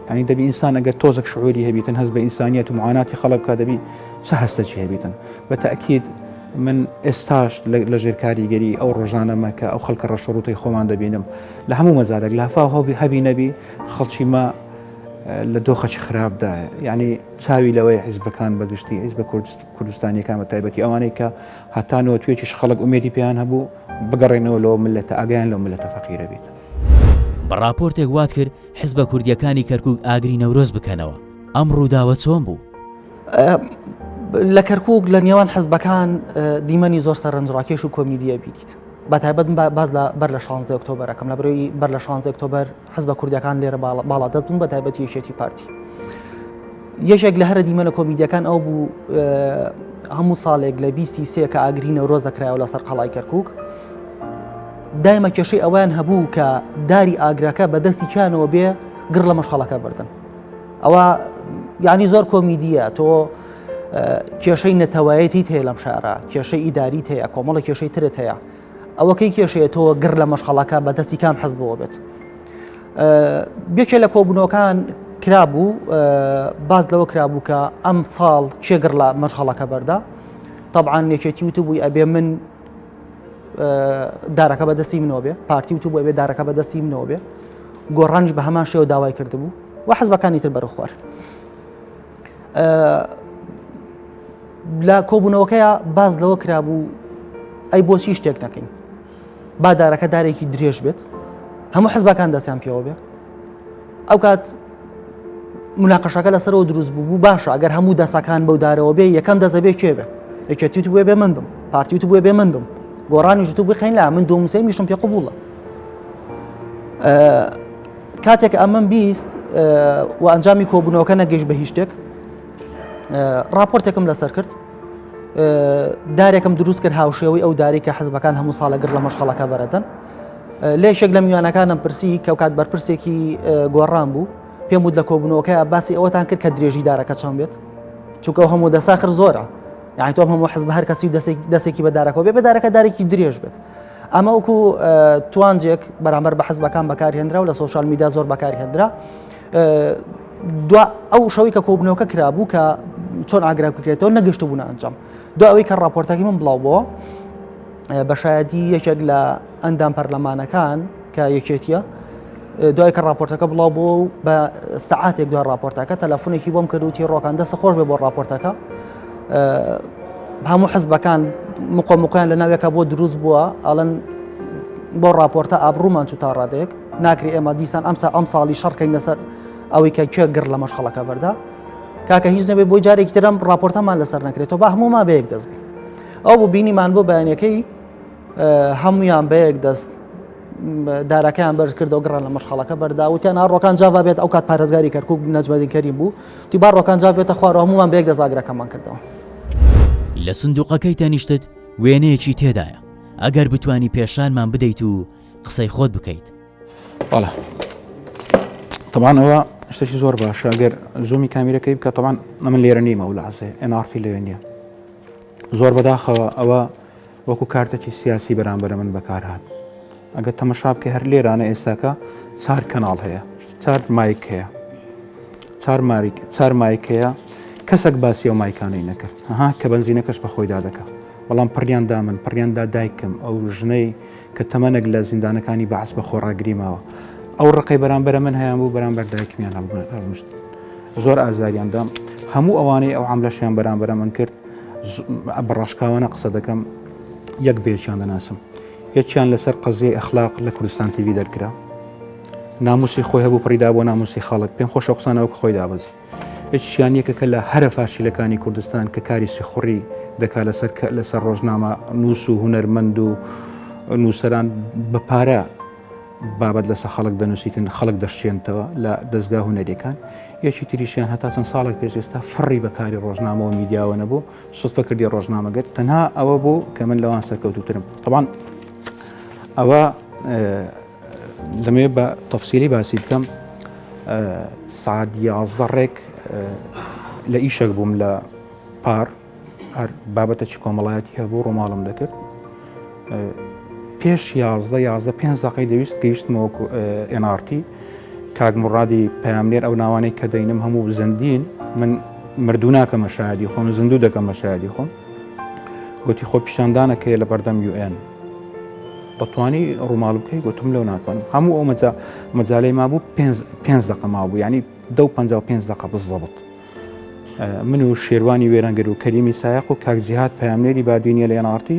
ینی دەبی ئینسان ئەگەر تۆزێک شعوری هەبیتن هەست بە ئینسانیەت و معاناتی خەڵک بکە دەبی چه هەستەکی هەبیتن. بە تەئکید من ئێستاش لە ژێر کاریگەری ئەو ڕۆژانەمە کە ئەو خەڵکە ڕەشەڕوتەی خۆمان دەبینم لە هەموو مەزارێک لافاو هەبی نەبی خەڵکی ما لە دۆخەکی خراپدایە یعنی چاوی لەوەی حیزبەکان بەگشتی حیزب کوردستانیەکان بە تایبەتی ئەوانەی کە هەتا نەوەتوێکیش خەڵک ئومێدی پێیان هەبوو بگەڕێنەوە لەوە ملەتە ئاگیان لەو ملەتە فەقیرە بیت. بە راپۆرتێک وات کرد حیزبە کوردیەکانی کەرکووک ئاگری نەورۆز بکەنەوە ئەم ڕووداوە چۆن بوو؟ لە کەرکووک لە نێوان حیزبەکان دیمەنی زۆر سەرنجڕاکێش و کۆمیدیە بیت بە تایبەت باز لە بەر لە 16 ئۆکتۆبەرەکەم لە بەرەوەی بەر لە 16 ئۆکتۆبەر حیزبە کوردیەکان لێرە باڵا دەست بوون بە تایبەتی یەکێتی پارتی. یەکێک لە هەرە دیمەنە کۆمیدیەکان ئەو بوو هەموو ساڵێک لە 23 کە ئاگری نەورۆز دەکرایەوە لەسەر قەڵای کەرکووک دایمە کێشەی ئەویان هەبوو کە داری ئاگراکە بە دەستی کیانەوە بێ گر لە مەشغەڵەکە بردن. ئەوە یعنی زۆر کۆمیدیە تۆ کێشەی نەتەوایەتی هەیە لەم شارە کێشەی ئیداریت هەیە کۆمەڵە کێشەی ترت هەیە ئەوەکەی کێشەیە تۆ گر لە مەشغەڵەکە بە دەستی کام حەزبەوە بێت. بێکێ لە کۆبوونەوەکان کرابوو باز لەوە کرابوو کە ئەم ساڵ کێگر لە مەشغەڵەکە بەردا طبعاً یەکێتی وتبووی ئەبێ من دارەکە بەدەستی منەوە بێ پارتی وتبوو ئەبێ دارەکە بەدەستی منەوە بێ گۆڕانش بە هەمان شێوە داوای کردبوو و حەزبەکانی تر بەرە خوار. لە کۆبوونەوەکەیە باز لەوە کرابوو ئەی بۆچی شتێک نەکەین با دارەکە دارێکی درێژ بێت هەموو حەزبەکان دەستیان پێوە بێ ئەو کات مناقەشەکە لەسەرەوە دروست بوو باشە ئەگەر هەموو دەسەکان بەو دارەوە بێ یەکەم دەزەبێ کێ بێ یەکێتی وتبووە بێ من بم پارتی وتبووە بێ من بم گۆڕانی وتبوو بخەین لا من دۆموسەی میشم پێ قبوڵە. کاتێک ئەمەم بیست و ئەنجامی کۆبوونەوەکە نەگەیشت بە هیچ شتێک راپۆرتێکم لەسەر کرد دارێکم دروست کرد هاوشێوەی ئەو داری کە حەزبەکان هەموو ساڵەگر لە مەشغەڵەکە بەرەدەن لێشێک لە میوانەکانم پرسی کە کات بەرپرسێکی گۆڕان بوو پێم وت لە کۆبوونەوەکەی باسی ئەوەتان کرد کە درێژی دارەکە چۆن بێت چونکە هەموو دەساخر زۆرە یعنی تۆم هەموو حەزب هەر کەسی دەستێکی بە دارەکەەوە بێ بە دارەکە دارێکی درێژ بێت ئەمە وەکو توانجێک بەرامبەر بە حەزبەکان بەکاری هێنرا و لە سۆشال میدیا زۆر بەکاری هێنرا دو ئەو شەوی کە کۆبوونەوەکە کرابوو کە چۆن ئاگرا بکرێتەوە نەگەشتە بوون ئەنجام دو ئەوەی کە راپۆرتەکەی من بڵاو بووە بە شایەتی یەکێک لە ئەندام پەرلەمانەکان کە یەکێتیە دوای کە راپۆرتەکە بڵاو بووە و بە سەعاتێک دوای راپۆرتەکە تەلەفۆنێکی بۆم کرد وتی ڕۆکان دەستە خۆش بێ بۆ راپۆرتەکە هەموو حەزبەکان مقۆمقیان لە ناوێکە بۆ دروست بووە ئەڵەن بۆ راپۆرتە ئابڕوومان چوو تا ڕادەیەک ناکری ئێمە دیسان ئەم ساڵی شەڕکەین لەسەر ئەوەی کە کێ گر لە مەشغەڵەکە بەردا کاکە هیچ نەبێ بۆی جارێکی ترم راپۆرتەمان لەسەر نەکرێتەوە با هەمومان بەیەک دەست بێ ئەو بوو بینیمان بۆ بەیانەکەی هەمویان بەیەک دەست دارەکەیان بەرز کردەوە گڕان لە مەشغەڵەکە بەردا وتیان ڕۆکان جاوا بێت ئەو کات پارێزگاری کەرکووک نەجمەدین کەریم بوو تی با ڕۆکان جاوا بێتە خوارەوە هەمومان بەیەک دەست ئاگرەکەمان کردەوە. لە سندوقەکەی تەنیشتت وێنەیەکی تێدایە ئەگەر بتانی پێشانمان بدەیت و قسەی خۆت بکەیت. بەڵێ طبعاً ئەوە شتێکی زۆر باشە ئەگەر زوومی کامیرەکەی بکە طبعاً من لێرە نیمە و لەحزێ NRT لەوێ نییە زۆر بەداخەوە ئەوە وەکو کارتێکی سیاسی بەرامبەرە من بەکارهات ئەگەر تەمەشا بکە هەر لێرانە ئێستاکە 4 کەناڵ هەیە 4 مایک هەیە 4 مایک هەیە کەسێک باسی ئەو مایکانەی نەکرد ها کە بەنزینەکەش بە خۆیدا دەکە بەڵام پڕیاندا من پڕیاندا دایکم ئەو ژنەی کە تەمەنێک لە زیندانەکانی بەعس بە خۆڕاگریمەوە ئەو ڕقەی بەرامبەرە من هەیە بوو بەرامبەر دایکمیان هەڵمشت زۆر ئازاریاندام هەموو ئەوانەی ئەو عەملەشیان بەرامبەرە من کرد بەڕاشکاوانە قسە دەکەم یەک بێچیان دەناسم یەکیان لەسەر قەزیەی ئەخلاق لە کوردستان تیڤی دەرکرا ناموسی خۆی هەبوو پڕیدا بۆ ناموسی خەڵک پێم خۆشە قسانەوە کە خۆی دابەزی هیچیان یەکەکە لە هەرە فاشیلەکانی کوردستان کە کاری سیخوڕی دەکات لەسەر ڕۆژنامە نووس و هونەرمەند و نووسەران بە پارە بابەت لەسەر خەڵک دەنووسیتن خەڵک دەشتێنتەوە لە دەستگا هونەریەکان یەکی تریشیان هەتا چەند ساڵێک پێش ئێستا فڕی بەکاری ڕۆژنامە و میدیاوە نەبوو سوتفە کردی ڕۆژنامەگەر تەنها ئەوە بوو کە من لەوان سەرکەوتوترم طبعاً ئەوە دەمەوێت بە تەفسیلی باسی بکەم سعات 11 ڕێک لە ئیشێک بووم لە پار هەر بابەتەی کۆمەڵایەتی هەبوو ڕۆماڵم دەکرد پێش 11 دقەی دەویست گەیشتمەوە NRT کاک مڕادی پەیامنێر ئەو ناوانەی کە دەینم هەموو زەندین من مردوو ناکەمە شایەدی خۆم زیندوو دەکەمە شایەدی خۆم گوتی خۆ پیشاندانەکەی لە بەردەم UN دەتوانی ڕووماڵ بکەی گوتم لەو ناتوانم هەموو ئەو مەجالەی مابوو 5 دقە مابوو ینی 55 دقە بزەبت من و شێروانی وێرانگەر و کەریمی سایق و کاکجیهات پەیامنێری بادوینیە لە NRT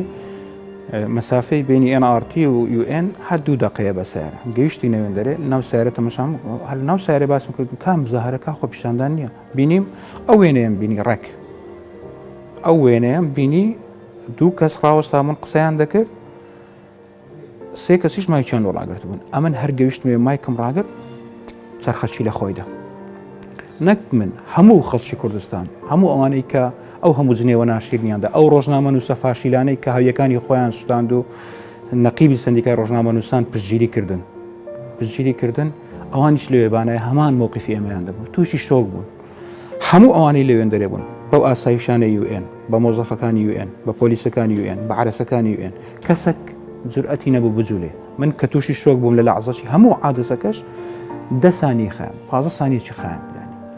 مەسافەی بینی NRT و UN هەر 2 دقەیە بە سیارە گەیشتی نەوێندەرێ ناو سیارە تەمەشام هەل ناو سیارە باسم کرد کام زەهرەکە خۆ پیشاندان نییە بینیم ئەو وێنەیەم بینی ڕێک ئەو وێنەیەم بینی 2 کەس ڕاوەستامون قسەیان دەکرد 3 کەسیش مایکیان وەڵاگرت بوون ئەمن هەر گەیشتمێ مایکم ڕاگرت چرخەچی لە خۆیدا نەک من هەموو خەڵکی کوردستان هەموو ئەوانەی کە ئەو هەموو جنێوە ناشرینیاندا ئەو ڕۆژنامە نووسە فاشیلانەی کە هەویەکانی خۆیان سوستاند و نەقیبی سندیکای ڕۆژنامە نووسان پشتگیری کردن ئەوانیش لەوێبانای هەمان مووقفی ئێمەیان دەبوو تووشی شۆک بوون هەموو ئەوانەی لەوێندەرێ بوون بەو ئاسایشانە UN بە مۆزەفەکانی UN بە پۆلیسەکانی UN بە عەرەسەکانی UN کەسێک جورئەتی نەبوو بجوولێ من کە تووشی شۆک بووم لە لەحزەشی هەموو عادەسەکەش 10 سانی خام 15 سانیەکی خام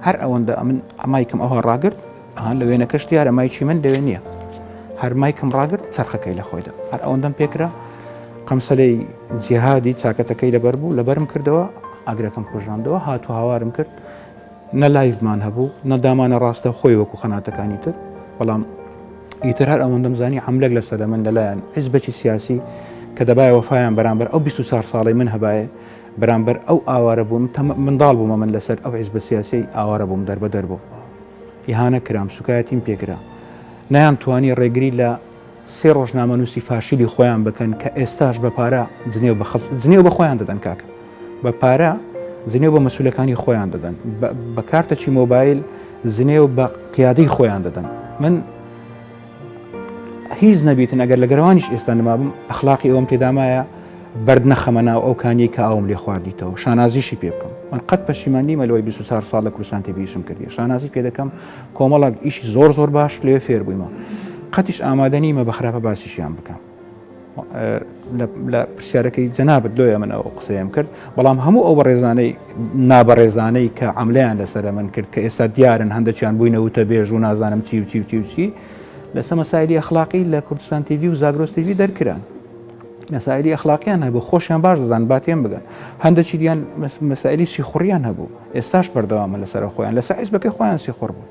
هەر ئەوەندە من ئەمایکم ئەوها ڕاگرت ئەهان لە وێنەکەش دیارە مایکی من لەوێ نییە هەر مایکم ڕاگرت چرخەکەی لە خۆیدا هەر ئەوەندەم پێکرا قەمسەلەی جیهادی چاکەتەکەی لەبەر بوو لەبەرم کردەوە ئاگرەکەم کوژاندەوە هاتو هاوارم کرد نە لایڤمان هەبوو نەدامانە ڕاستە خۆی وەکو خەناتەکانی تر بەڵام ئیتر هەر ئەوەندەم زانی حملێک لەسەر من لەلایەن حیزبێکی سیاسی کە دەبایە وەفایان بەرامبەر ئەو 24 ساڵی من هەبایە بەرامبەر ئەو ئاوارە بووم منداڵ بوومە من لەسەر ئەو حیزبە سیاسی ئاوارە بووم دەربەدەر بوو ئیهانە کرام سوکایەتیم پێکرا نەیان توانی ڕێگری لە 3 ڕۆژنامە نووسی فاشیلی خۆیان بکەن کە ئێستاش بە پارە جنێو بە خۆیان دەدەن کاکە بە پارە زنێو بە مەسوولەکانی خۆیان دەدەن بە کارتەکی مۆبایل زنێو بە قیادەی خۆیان دەدەن من هیچ نەبیتن ئەگەر لە گەروانیش ئێستا نمابم ئەخلاقی ئەوم تێدامایە بەرد نەخەمە ناو ئەو کانی کە ئاوم لێ خواردیتەوە شانازیشی پێ بکەم من قەت پەشیمانی مەلەوەی 24 ساڵ لە کوردستان تێبیشم کردی شانازی پێ دەکەم کۆمەڵک ئیشی زۆر باش لێ فێر بوویمە قەتیش ئامادە نیمە بە خراپە باسیشیان بکەم لە پرسیارەکەی جەنابەت لۆیە من ئەو قسەیەم کرد بەڵام هەموو ئەو بەڕێزانەی نابەڕێزانەی کە عەملەیان لەسەرە من کرد کە ئێستا دیارن هەندێکیان بووینەوتە بێژ و نازانم چی لەسەر مەسایلی ئەخلاقی لە کوردستان تیڤی و زاگرۆس تیڤی دەرکران مەسایلی ئەخلاقیان هەبوو خۆشیان باش دەزان باتێن بگەن هەندێکی دیان مەسایلی سیخوڕیان هەبوو ئێستاش بەردەوامە لەسەر خۆیان لەسەر حیزبەکەی خۆیان سیخوڕ بوون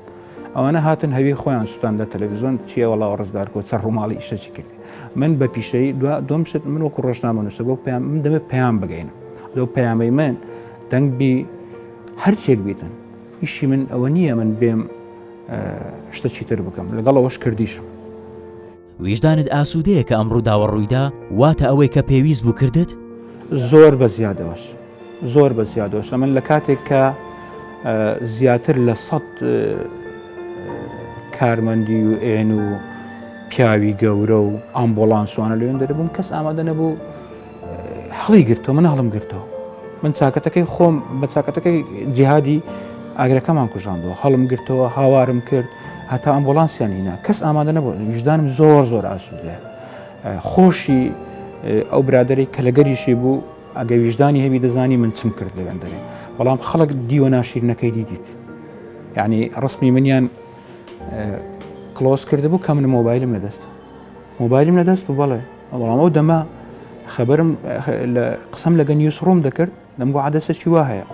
ئەوانە هاتن هەوی خۆیان سووتان لە تەلەڤیزۆن چیە وەڵاو ڕزگار کۆ چەر ڕووماڵی ئیشەکی کردی من بە پیشەی دوم شت من وەکو ڕۆژنامە نووسە بۆ من دەبێت پەیام بگەینم لەو پەیامەی من دەنگبی هەرچێک بیتن ئیشی من ئەوە نییە من بێم شتێکی تر بکەم لەگەڵ ئەوەش کردیشم ویژدانت ئاسوودەیە کە ئەمڕوو داوەڕوویدا واتە ئەوەی کە پێویست بوو کردت؟ زۆر بە زیادەوەش من لە کاتێک کە زیاتر لە 100 کارمەندی و ئێن و پیاوی گەورە و ئامبۆڵانسوانە لەوێن دەرەبوون کەس ئامادە نەبوو هەڵی گرتەوە من هەڵم گرتەوە من چاکەتەکەی خۆم بە چاکەتەکەی جیهادی ئاگرەکەمان کوژاندەوە هەڵم گرتەوە هاوارم کرد هەتا ئەمبۆڵانسیان هینا کەس ئامادە نەبوو وجدانم زۆر ئاسوودەیە خۆشی ئەو برادەری کە لەگەریشی بوو ئەگە ویژدانی هەبی دەزانی من چم کرد لەوێن دەرێ بەڵام خەڵک دیوە ناشیرنەکەی دیدیت یعنی ڕسمی منیان کلۆز کردبوو کە من مۆبایلم لەدەست بوو بەڵێ بەڵام ئەو دەما خەبەرم قسەم لەگە نیوس ڕۆم دەکرد دەم بۆ عادەسەکی وا هەیە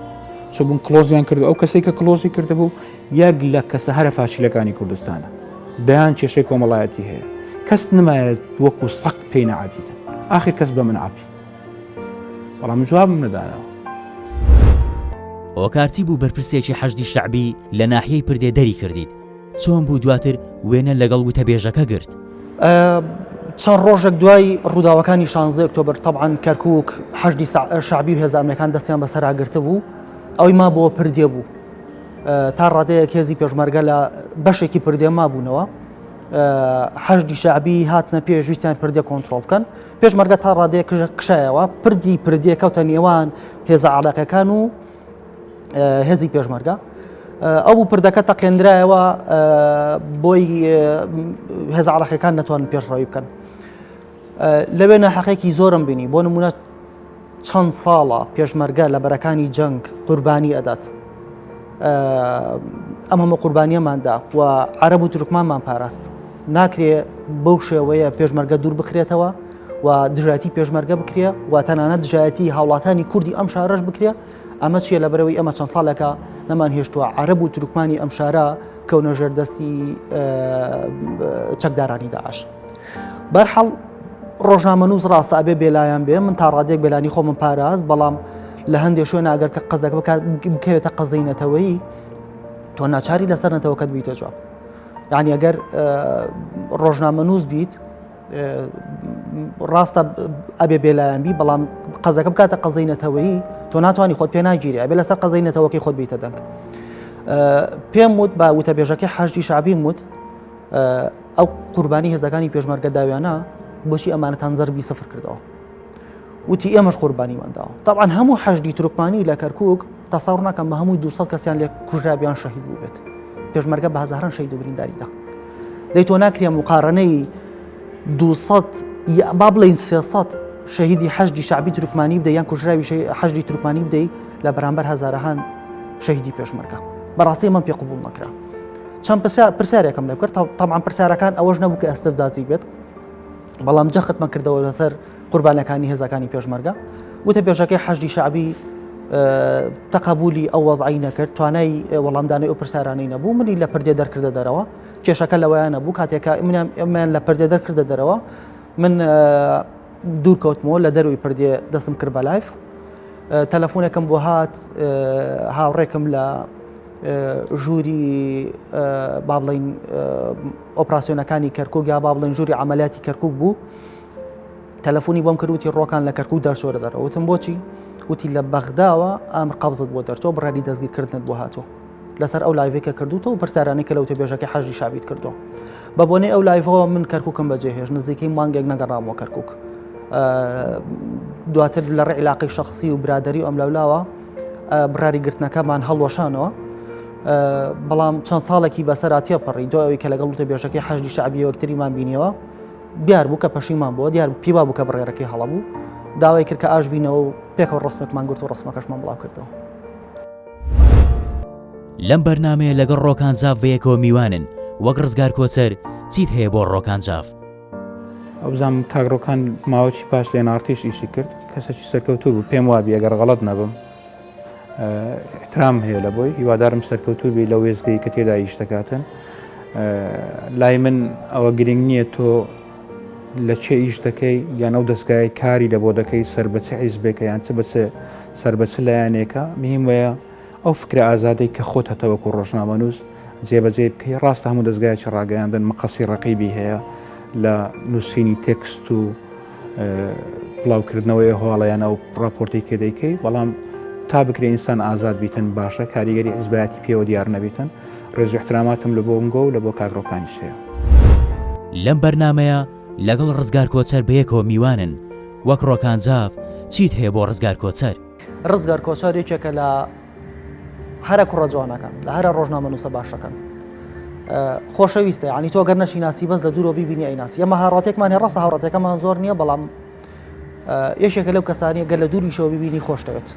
چ بوون کلۆزیان کرد ئەو کەسێک کە کلۆزی کردبوو یەک لە کەسە هەرە فاشیلەکانی کوردستانە دەیان کێشەی کۆمەڵایەتی هەیە کەس نمایێت وەکو سەق پێی نەعابیتە ئاخر کەس بە من عابی بەڵام جوابم نەدانەوە ئۆکارتی بوو بەرپرسێکی حەشدی شەعبی لە ناحیەی پردێدەری کردیت چۆن بوو دواتر وێنە لەگەڵ وتەبێژەکە گرت چەند ڕۆژێک دوای ڕووداوەکانی 16 ئۆکتۆبر طبعاً کەرکووک حەشدی شەعبی و هێزە ئەمریکان دەستیان بەسەراگرتە بوو ئەوەی ما بۆ پردێ بوو تا ڕادەیەک هێزی پێشمەرگە لە بەشێکی پردێ مابوونەوە حەشدی شەعبی هاتنە پێش ویستیان پردێ کۆنتڕۆڵ بکەن پێشمەرگە تا ڕادەیە کشایەوە پردێ کەوتە نێوان هێزە عەراقیەکان و هێزی پێشمەرگە ئەو بوو پردەکە تەقێنرایەوە بۆی هێزە عەراقیەکان نەتوانن پێشڕەوی بکەن لەوێ ناحەقێکی زۆرم بینی بۆ نمونە چەند ساڵە پێشمەرگە لە بەرەکانی جەنگ قوربانی ئەدات ئەم هەموو قوربانیەماندا و عەرەب و تورکمانمان پاراست ناکرێ بەو شێوەیە پێشمەرگە دوور بخرێتەوە و دژایەتی پێشمەرگە بکرێ و تەنانەت دژایەتی هاوڵاتانی کوردی ئەم شارەش بکرێ ئەمە چیە لەبەرەوەی ئەمە چەند ساڵێکە نەمان هێشتووە عەرەب و تورکمانی ئەم شارە کەونە ژێردەستی چەکدارانی داعش بەرحەڵ ڕۆژنامەنووس ڕاستە ئەبێ بێلایان بێ من تا ڕادێک بێلانی خۆمم پاراست بەڵام لە هەندێک شوێنە ئەگەر کە قەزەکە بکەوێتە قەزەی نەتەوەیی تۆ ناچاری لەسەر نەتەوەکەت بیتە جواب یعنی ئەگەر ڕۆژنامەنووس بیت ڕاستە ئەبێ بێلایان بی بەڵام قەزەکە بکاتە قەزەی نەتەوەیی تۆ ناتوانانی خۆت پێ ناگیری ئەبێ لەسەر قەزەی نەتەوەکەی خۆت بیتە دەنگ پێم وت بە وتەبێژەکەی حەشدی شەعبیم وت ئەو قوربانی هێزەکانی پێشمەرگە داویانە بۆچی ئەمانەتان زەربی سەفر کردەوە وتی ئێمەش قوربانیمانداوە طبعاً هەموو حەشدی تورکمانی لە کەرکووک تەسەوڕ ناکەم بە هەمووی 200 کەسیان لێ کوژرابیان شەهید بوو بێت پێشمەرگە بە هەزاران شەهید و برینداریدا دەی تۆ ناکرێ مقارنەی 200 با بڵێین 300 شەهیدی حەشدی شەعبی تورکمانی بدەی یان کوژراوی حەشدی تورکمانی بدەی لە بەرامبەر هەزارەهان شەهیدی پێشمەرگە بەڕاستی من پێ قبوڵ مەکرا چەند پرسیارێکم لێ کرد طبعاً پرسیارەکان ئەوەش نەبوو کە ئەستەفزازی بێت بەڵام جەختمان کردەوە لەسەر قوربانەکانی هێزەکانی پێشمەرگە وتە پێشەکەی حەشدی شەعبی تەقەبولی ئەو وەزعی نەکرد توانای وەڵامدانی ئەو پرسیارانەی نەبوو منی لە پردێ دەرکردە دەرەوە کێشەکە لەوەیە نەبوو کاتێکە ئەمیان لە پردێ دەرکردە دەرەوە من دوور کەوتمەوە لە دەروی پردێ دەستم کرد بە لایف تەلەفۆنێکم بۆ هات هاوڕێکم لە ژووری با بڵێن ئۆپراسیۆنەکانی کەرکووک یا با بڵێن ژووری عەمەلیاتی کەرکووک بوو تەلەفۆنی بۆم کرد وتی ڕۆکان لە کەرکووک دەرچۆرە دەرەوە وتم بۆچی وتی لە بەغداوە ئەمر قەبزت بۆ دەرچۆ بڕادی دەستگیرکردنت بۆ هاتووە لەسەر ئەو لایڤێکە کردوتەوە و پرسیارانەی کە لە وتەبێژەکەی حەشدی شەعبیت کردووە بە بۆنەی ئەو لایڤەوە من کەرکووکم بەجێهێشت نزیکەی مانگێک نەگەڕامەوە کەرکووک دواتر لە ڕێی عیلاقەی شەخسی و برادەری و ئەم لەولاوە بڕاری گرتنەکەمان هەڵوەشانەوە بەڵام چەند ساڵێکی بەسەرا تێپەڕی دوای ئەوەی کە لەگەڵ وتەبێژەکەی حەشدی شەعبی وەکتریمان بینیەوە دیار بوو کە پەشیمان بووە دیار پیوا بوو کە بڕێرەکەی هەڵەبوو داوای کرد کە ئاش بینەوە و پێکەوە ڕسمێکمان گرت و ڕسمەکەشمان بڵاو کردەوە لەم بەرنامەیە لەگەڵ ڕۆکانجاف بەیەکەوە میوانن وەک ڕزگار کۆچەر چیت هەیە بۆ ڕۆکانجاف ئەوزانام کاگڕۆکان ماوەی پاش لێن ئارتیش ئیشی کرد کەسێکی سەرکەوتوو بوو پێم وابی ئەگەر غەڵەت نەبم احترام هەیە لە بۆی هیوادارم سەرکەوتوو بی لە وێزگەی کە تێدا ئیش دەکاتن لای من ئەوە گرنگ نییە تۆ لە چێ ئیش دەکەی یان ئەو دەستگای کاری لە بۆ دەکەی سەر بە چ حیزبێکە یان چ بەچ سەر بە چ لایەنێکە مهم وەیە ئەو فکرە ئازادەی کە خۆت هەتەوەکو ڕۆژنامەنووس جێبەجێ بکەی ڕاستە هەموو دەستگایکی ڕاگەیاندن مەقەسی ڕقیبی هەیە لە نووسینی تێکست و بڵاوکردنەوەی هۆڵەیان ئەو ڕاپۆرتی کە دەیکەی بەڵام تا بکرێ ئینسان ئازاد بیتن باشە کاریگەری حیزبایەتی پێوە دیار نەبیتن ڕێز و احتراماتم لە بۆ ئەنگۆ و لە بۆ کاگڕۆکانیش هەیە لەم بەرنمەیە لەگەڵ ڕزگار کۆچەر بەیەکەوە میوانن وەک ڕۆکانجاف چیت هەیە بۆ ڕزگار کۆچەر؟ ڕزگار کۆچەر یەکێکە لە هەرە کوڕە جوانەکان لە هەرە ڕۆژنامە نووسە باشەکان خۆشەویستە ینی تۆ گەر نەشیناسی بەس لە دوورۆ بیبینی ئەیناسی ئەمە هاوڕاتێکمان هێ ڕاستە هاوڕاتەکەمان زۆر نییە بەڵام یەکێکە لەو کەسانیە گەر لە دووریشەوە ببینی خۆش دەوێت.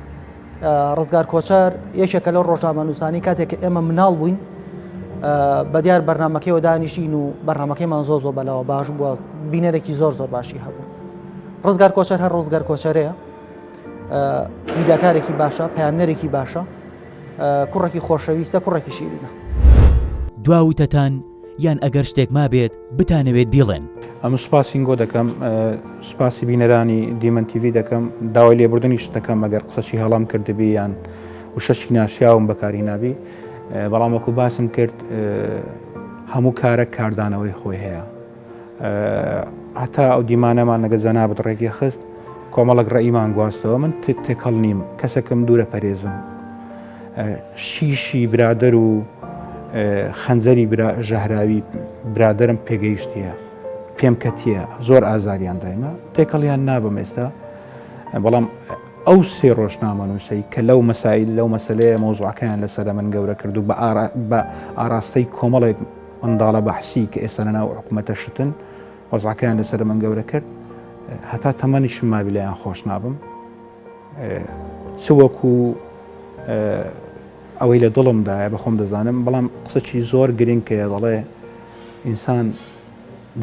ڕزگار کۆچەر یەکێکە لەو ڕۆژنامە نووسانی کاتێک ئێمە مناڵ بووین بە دیار بەرنمەکەیەوە دانیشین و بەرنمەکەیمان زۆر بەلاوە باش بووە بینەرێکی زۆر باشی هەبوو. ڕزگار کۆچەر هەر ڕزگار کۆچەرەیە میداکارێکی باشە پەیامنەرێکی باشە کوڕێکی خۆشەویستە کوڕێکی شیرینە. دواوتەتان یان ئەگەر شتێک ما بێت بتانەوێت بیڵێن. ئەم سوپاسینگۆ دەکەم سوپاسی بینەرانی دیمەن تیڤ دەکەم داوای لێبوردنی شتەکەم ئەگەر قسەشی هەڵام کردبی یان وشەشی ناشیاوم بەکاری نابی بەڵام وەکو باسم کرد هەموو کارە کاردانەوەی خۆی هەیە هەتا ئەو دیمانەمان نەگە جەنابەت ڕێکی خست کۆمەڵک ڕێئیمان گواستەوە من تێکەڵ نیم کەسێکم دوورە پەرێزم شیشی برادەر و خەنجەری ژەهراوی برادرم پێگەیشتیە پێم کەتیە زۆر ئازاریان دایمە تێکەڵیان نابم ئێستا بەڵام ئەو سێ ڕۆژنامە نووسەی کە لەو مەسائل لەو مەسەلەیە مۆزوعەکەیان لەسەر من گەورە کردو بە ئاراستەی کۆمەڵێک منداڵە بەحسی کە ئێستا لەناو حکوومەتە شتن وەزعەکەیان لەسەر من گەورە کرد هەتا تەمەنیشم مابی لەیان خۆش نابم چ وەکو ئەوەی لە دڵمدایە بەخۆم دەزانم بەڵام قسەی زۆر گرنگ کە دەڵێ ئینسان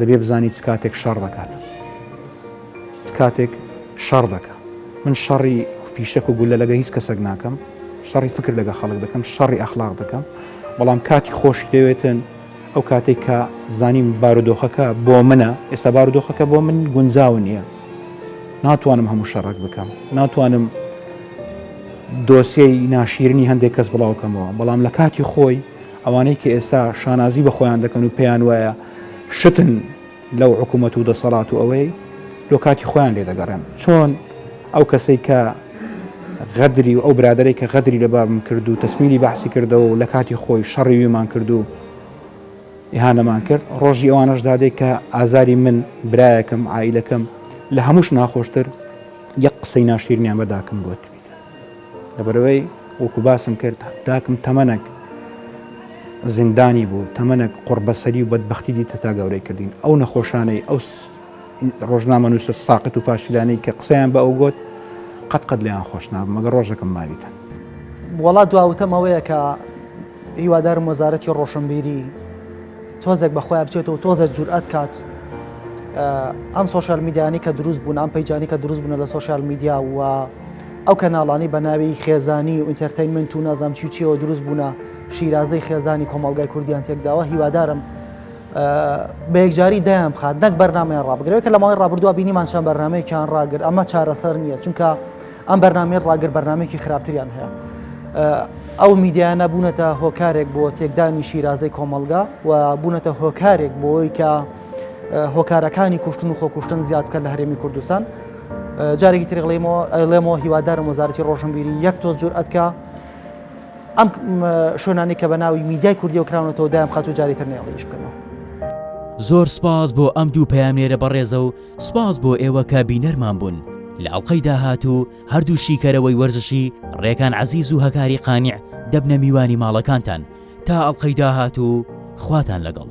دەبێ بزانی چ کاتێک شەڕ دەکات چ کاتێک شەڕ دەکات من شەڕی فیشەک و گولە لەگە هیچ کەسێک ناکەم شەڕی فکر لەگە خەڵک دەکەم شەڕی ئەخلاق دەکەم بەڵام کاتی خۆشی دەوێتن ئەو کاتێک کە زانیم بارودۆخەکە بۆ منە ئێستا بارودۆخەکە بۆ من گونجاو نییە ناتوانم هەموو شەڕک بکەم ناتوانم دۆسیەی ناشیرنی هەندێک کەس بڵاوکەمەوە بەڵام لە کاتی خۆی ئەوانەی کە ئێستا شانازی بە خۆیان دەکەن و پێیان وایە شتن لەو حکوومەت و دەسەڵات و ئەوەی لۆ کاتی خۆیان لێ دەگەڕێن چۆن ئەو کەسەی کە غەدری و ئەو برادەی کە غەدری لە بابم کرد و تەسمیلی بەحسی کردەوە و لە کاتی خۆی شەڕی ویمان کرد و ئیهانەمان کرد ڕۆژی ئەوانەش دادێک کە ئازاری من برایەکەم عائیلەکەم لە هەمووش ناخۆشتر یەک قسەی ناشیرنیان بە داکم بۆت بیت لەبەرەوەی وەکو باسم کرد داکم تەمەنێک زیندانی بوو تەمەنێک قوربەسەری و بەدبەختی دیتە تا گەورەی کردین ئەو نەخۆشانەی ئەو ڕۆژنامە نووسە ساقت و فاشیلانەی کە قسەیان بە ئەو گوت قەت لیان خۆش نابم مەگە ڕۆژەکەم ماویتن وڵات دواوتەمەوەیە کە هیوادارم وەزارەتی ڕۆشنبیری تۆزێک بەخۆیان بچێتەوە تۆزێک جورئەت کات ئەم سۆشیال میدیانی کە دروست بوون ئەم پەیجانی کە دروست بوون لە سۆشیال میدیا و ئەو کەناڵانی بە ناوی خێزانی و ئینتەرتەینمنت و نازام چیوچیەوە دروست بوونە شیرازەی خێزانی کۆمەڵگای کوردیان تێکداوە هیوادارم بە یەکجاری دایان بخات نەک بەرنامەیان ڕابگرەوە کە لە ماوەی ڕابردووە بینیمانشان بەرنمەیەکیان ڕاگرت ئەمە چارەسەر نییە چونکە ئەم بەرنامەی ڕاگر بەرنمێکی خراپتریان هەیە ئەو میدیانە بوونەتە هۆکارێک بۆ تێکدانی شیرازەی کۆمەڵگا و بوونەتە هۆکارێک بۆی کە هۆکارەکانی کوشتن و خۆکوشتن زیاد بکەن لە هەرێمی کوردستان جارێکی تر ئەڵێمەوە هیوادارم وەزارەتی ڕۆشنبیری یەک تۆز جورئەتکە ئەم شوێنانی کە بە ناوی میدیای کوردی و کراونەتەوە دایم بخات و جاری تر نێڵیش بکەنەوە. زۆر سپاس بۆ ئەم دوو پەیامنێرە بەڕێزە و سپاس بۆ ئێوە کە بینەرمان بوون لە ئەڵقەی داهاتوو هەردوو شیکەرەوەی وەرزشی ڕێکان عەزیز و هەکاری قانیع دەبنە میوانی ماڵەکانتان تا ئەڵقەی داهاتوو خواتان لەگەڵ.